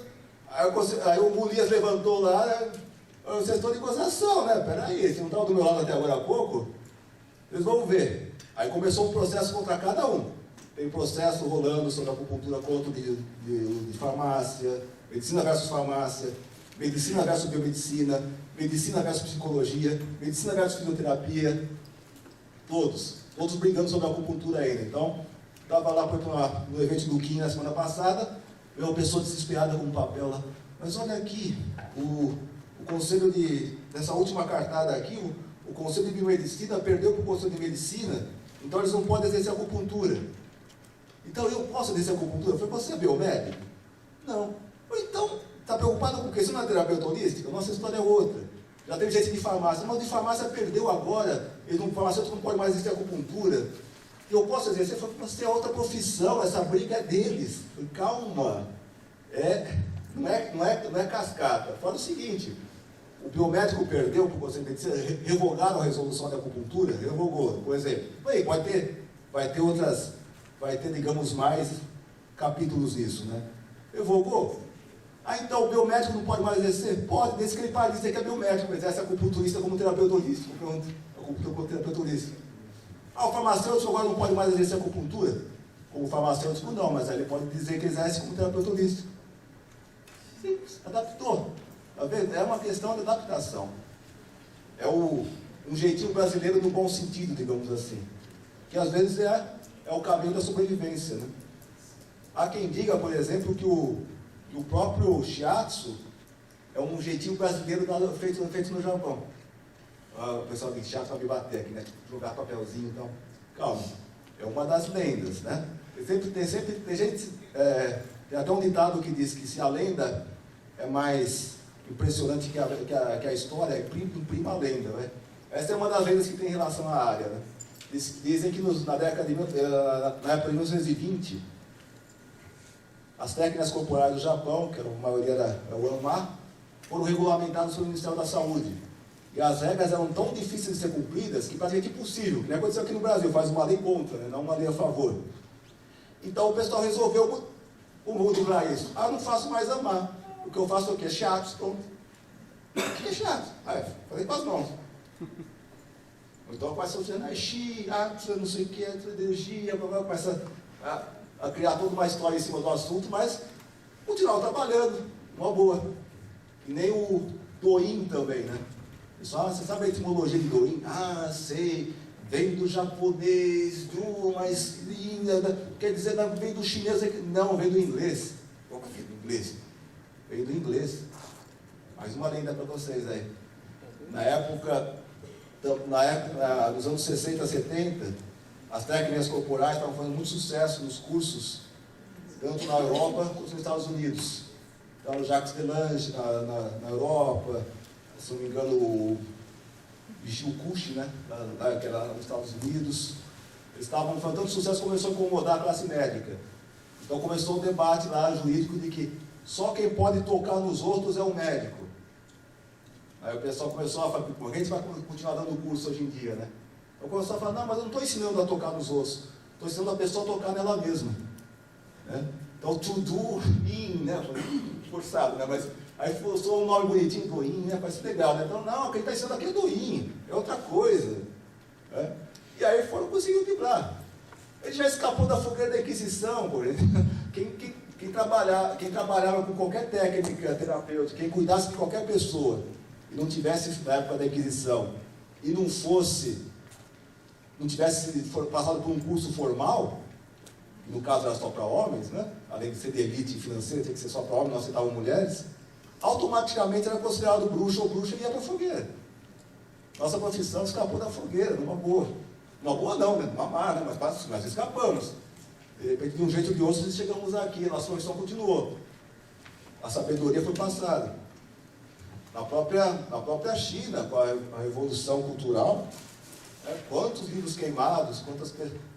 Aí o Golias levantou lá, né? Vocês estão de gozação, né? Peraí, se não estavam do meu lado até agora há pouco, eles vão ver. Aí começou um processo contra cada um. Tem processo rolando sobre a acupuntura contra de farmácia, medicina versus farmácia, medicina versus biomedicina, medicina versus psicologia, medicina versus fisioterapia, todos brigando sobre a acupuntura ainda. Então, estava lá no evento do Kim na semana passada, veio uma pessoa desesperada com um papel lá, mas olha aqui, o conselho dessa última cartada aqui, o Conselho de Biomedicina perdeu para o Conselho de Medicina, então eles não podem exercer acupuntura. Então eu posso exercer acupuntura? Eu falei, você é biomédico? Não. Então, está preocupado com o quê? Você não é terapeuta holística? Nossa história é outra. Já teve gente de farmácia, mas de farmácia perdeu agora, o farmacêutico não pode mais exercer acupuntura. Eu posso exercer? Eu falei, você é outra profissão, essa briga é deles. Eu falei, calma. Não é cascata. Fala o seguinte, o biomédico perdeu por você revogaram a resolução da acupuntura, revogou, por exemplo. Vai ter, digamos, mais capítulos isso, né? Revogou? Então o biomédico não pode mais exercer? Pode, desde que ele pare de dizer que é biomédico, exerce acupunturista como terapeuta holístico. Como terapeuta holístico. O farmacêutico agora não pode mais exercer acupuntura? Como farmacêutico não, mas aí ele pode dizer que exerce como terapeuta holístico. Simples, adaptou. Tá vendo? É uma questão de adaptação. É um jeitinho brasileiro no bom sentido, digamos assim. Que às vezes é o caminho da sobrevivência, né? Há quem diga, por exemplo, que o próprio shiatsu é um jeitinho brasileiro feito no Japão. O pessoal de shiatsu vai me bater aqui, né? Jogar papelzinho, então. Calma. É uma das lendas, né? Tem gente... tem até um ditado que diz que se a lenda é mais impressionante que a história, imprima a lenda, né? Essa é uma das lendas que tem relação à área, né? Dizem que na época de 1920, as técnicas corporais do Japão, que a maioria era o ANMA, foram regulamentadas pelo Ministério da Saúde. E as regras eram tão difíceis de ser cumpridas que praticamente impossível. Que nem aconteceu aqui no Brasil, faz uma lei contra, né? Não uma lei a favor. Então o pessoal resolveu mudar isso. Eu não faço mais ANMA. O que eu faço é o quê? Shiatsu. Pronto. O que é shiatsu? Falei com as mãos. Então começa a fazer shiatsu, não sei o que, energia, começa a criar toda uma história em cima do assunto, mas continuar trabalhando, uma boa. E nem o Doin também, né? Pessoal, você sabe a etimologia de Doin? Sei, vem do japonês, mas quer dizer, vem do chinês, não, vem do inglês. Qual que é do inglês? Vem do inglês. Mais uma lenda para vocês aí. Na época, nos anos 60, 70, as técnicas corporais estavam fazendo muito sucesso nos cursos, tanto na Europa quanto nos Estados Unidos. Então, o Jacques Delange na Europa, se não me engano, o Michio Kushi, né, que era nos Estados Unidos. Eles estavam fazendo tanto sucesso que começou a incomodar a classe médica. Então, começou o debate lá jurídico de que só quem pode tocar nos outros é o médico. Aí o pessoal começou a falar, a gente vai continuar dando curso hoje em dia, né? Eu começou a falar, não, mas eu não estou ensinando a tocar nos outros, estou ensinando a pessoa a tocar nela mesma. Né? Então, to do in, né? Forçado, né? Mas aí forçou um nome bonitinho, do in, né? Parece legal, né? Então, não, quem está ensinando aqui é do in, é outra coisa. Né? E aí foram conseguindo driblar. Ele já escapou da fogueira da Inquisição, por exemplo. Quem trabalhava com qualquer técnica terapêutica, quem cuidasse de qualquer pessoa, e não tivesse na época da Inquisição, e não tivesse passado por um curso formal, que no caso era só para homens, né? Além de ser de elite financeira, tinha que ser só para homens, não aceitavam mulheres, automaticamente era considerado bruxo ou bruxa e ia para a fogueira. Nossa profissão escapou da fogueira, numa boa. Numa boa não, né? Numa má, né? Mas nós escapamos. De repente, de um jeito ou de outro, chegamos aqui, a nossa profissão continuou. A sabedoria foi passada. Na própria China, com a revolução cultural, né, quantos livros queimados,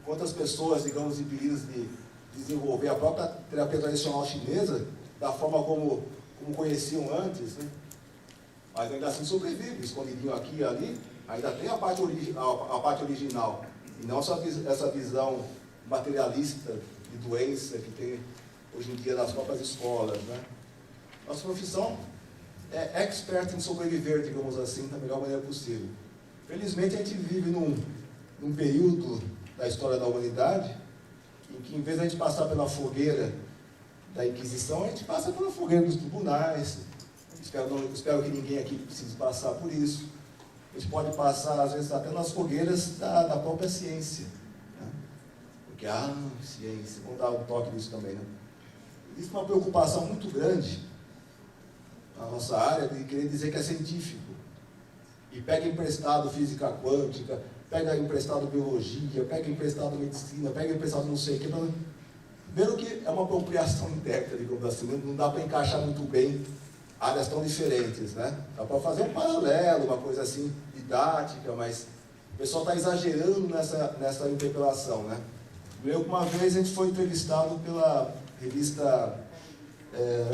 quantas pessoas, digamos, impedidas de desenvolver a própria terapia tradicional chinesa, da forma como conheciam antes, né? Mas ainda assim sobrevive, escondidinho aqui e ali, ainda tem a parte original, e não só essa visão materialista de doença que tem hoje em dia nas próprias escolas, né? Nossa profissão é expert em sobreviver, digamos assim, da melhor maneira possível. Felizmente, a gente vive num período da história da humanidade em que, em vez de a gente passar pela fogueira da Inquisição, a gente passa pela fogueira dos tribunais. Espero que ninguém aqui precise passar por isso. A gente pode passar, às vezes, até nas fogueiras da própria ciência. Né? Porque, ciência, vamos dar um toque nisso também, né? Existe uma preocupação muito grande na nossa área de querer dizer que é científico. E pega emprestado física quântica, pega emprestado biologia, pega emprestado medicina, pega emprestado não sei o que. Vendo que é uma apropriação interna, digamos assim, não dá para encaixar muito bem áreas tão diferentes, né? Dá para fazer um paralelo, uma coisa assim, didática, mas o pessoal está exagerando nessa interpelação, né? Uma vez a gente foi entrevistado pela revista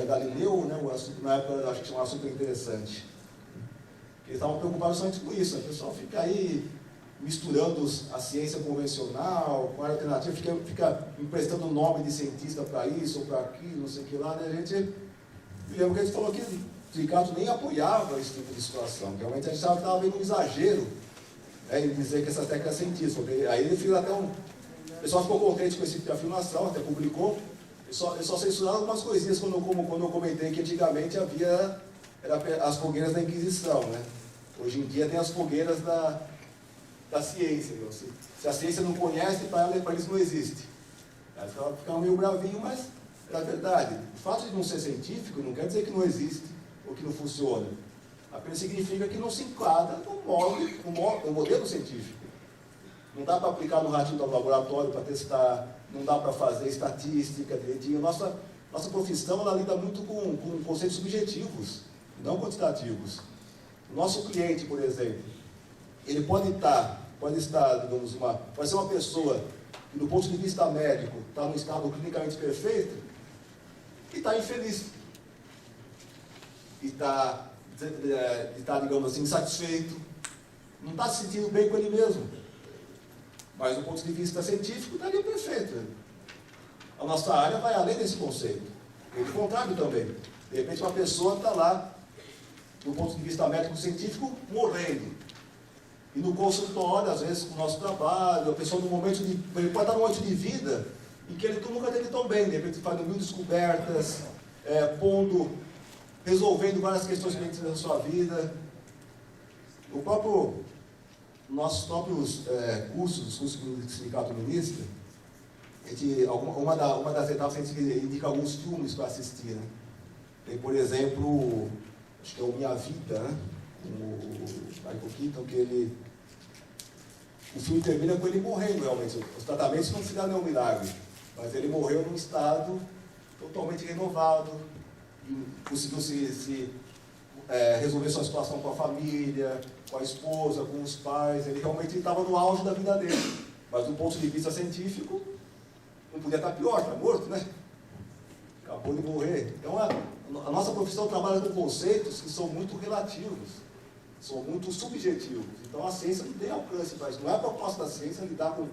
Galileu, né? Na época eu acho que tinha um assunto interessante. Eles estavam preocupados somente com isso. O pessoal fica aí misturando a ciência convencional com a alternativa, fica emprestando o nome de cientista para isso ou para aquilo, não sei o que lá, né? A gente, lembra que a gente falou que o Ricardo nem apoiava esse tipo de situação, realmente a gente estava vendo um exagero, né, em dizer que essa técnica é científica. Aí ele fez até o pessoal ficou contente com esse tipo de afirmação, até publicou. Ele só censuraram algumas coisinhas quando eu comentei que antigamente havia as fogueiras da Inquisição, né? Hoje em dia tem as fogueiras da ciência. Viu? Se a ciência não conhece, para eles não existe. Aí ficava meio bravinho, mas era verdade. O fato de não ser científico não quer dizer que não existe ou que não funciona. Apenas significa que não se enquadra no modelo científico. Não dá para aplicar no ratinho do laboratório para testar, não dá para fazer estatística direitinho. Nossa profissão ela lida muito com conceitos subjetivos, não quantitativos. O nosso cliente, por exemplo, ele pode ser uma pessoa que, do ponto de vista médico, está num estado clinicamente perfeito e está infeliz. E está, digamos assim, insatisfeito. Não está se sentindo bem com ele mesmo. Mas, do ponto de vista científico, está ali perfeito. A nossa área vai além desse conceito. E do contrário também. De repente, uma pessoa está lá, do ponto de vista médico-científico, morrendo. E no consultório, às vezes, com o nosso trabalho, a pessoa ele pode estar num momento de vida em que ele nunca teve tão bem. De repente, faz mil descobertas, resolvendo várias questões da sua vida. Nossos próprios cursos, os cursos do Sindicato Ministra, uma das etapas a gente indica alguns filmes para assistir. Né? Tem, por exemplo, acho que é o Minha Vida, né? O Michael Keaton, o filme termina com ele morrendo realmente. Os tratamentos não fizeram nenhum milagre, mas ele morreu num estado totalmente renovado, conseguiu resolver sua situação com a família, com a esposa, com os pais. Ele realmente estava no auge da vida dele. Mas do ponto de vista científico, não podia estar pior, está morto, né? Acabou de morrer. Então a nossa profissão trabalha com conceitos que são muito relativos, são muito subjetivos. Então a ciência não tem alcance para isso. Não é a proposta da ciência lidar com o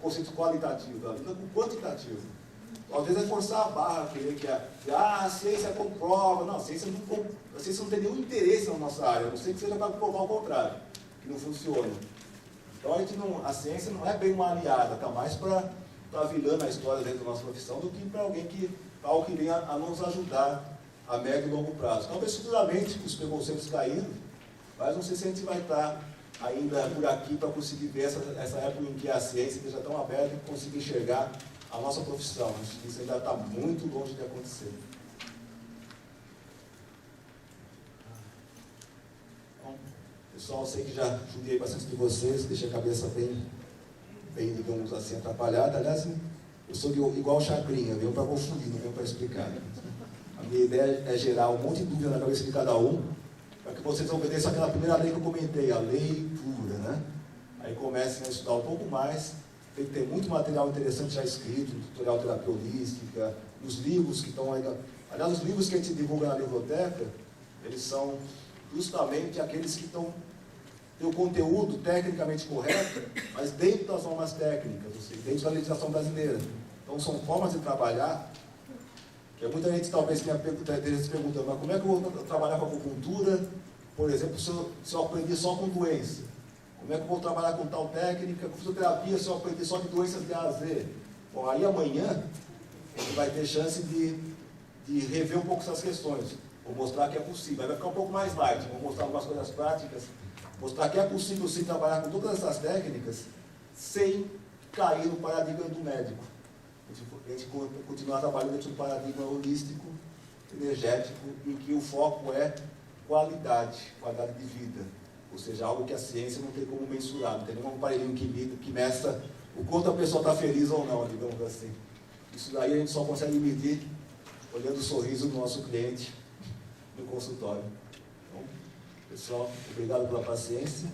conceito qualitativo, ela lida com o quantitativo. Às vezes é forçar a barra, querer que a ciência comprova. Não, a ciência não tem nenhum interesse na nossa área, a não ser que seja para comprovar o contrário, que não funciona. Então a ciência não é bem uma aliada, está mais para vilã na história dentro da nossa profissão do que para algo que venha a nos ajudar a médio e longo prazo. Talvez futuramente os preconceitos caíram, mas não sei se a gente vai estar ainda por aqui para conseguir ver essa época em que a ciência esteja tão aberta e consiga enxergar a nossa profissão. Isso ainda está muito longe de acontecer. Bom, pessoal, eu sei que já judiei bastante de vocês, deixei a cabeça bem, digamos assim, atrapalhada. Aliás, eu sou igual o Chacrinha, venho para confundir, não venho para explicar. A minha ideia é gerar um monte de dúvida na cabeça de cada um, para que vocês obedeçam aquela primeira lei que eu comentei, a leitura, né? Aí comecem a estudar um pouco mais. Tem que ter muito material interessante já escrito, no tutorial terapia holística, nos livros que estão aí. Aliás, os livros que a gente divulga na biblioteca, eles são justamente aqueles que têm o conteúdo tecnicamente correto, mas dentro das normas técnicas, ou seja, dentro da legislação brasileira. Então, são formas de trabalhar, que muita gente talvez tenha se perguntando, mas como é que eu vou trabalhar com acupuntura, por exemplo, se eu aprendi só com doença? Como é que eu vou trabalhar com tal técnica, com fisioterapia, se eu aprendi só de doenças de A a Z? Bom, aí amanhã, a gente vai ter chance de rever um pouco essas questões. Vou mostrar que é possível. Aí vai ficar um pouco mais light. Vou mostrar algumas coisas práticas. Mostrar que é possível sim trabalhar com todas essas técnicas sem cair no paradigma do médico. A gente continuar trabalhando dentro do paradigma holístico, energético, em que o foco é qualidade de vida. Ou seja, algo que a ciência não tem como mensurar, não tem nenhum aparelhinho que meça o quanto a pessoa está feliz ou não, digamos assim. Isso daí a gente só consegue medir olhando o sorriso do nosso cliente no consultório. Então, pessoal, obrigado pela paciência.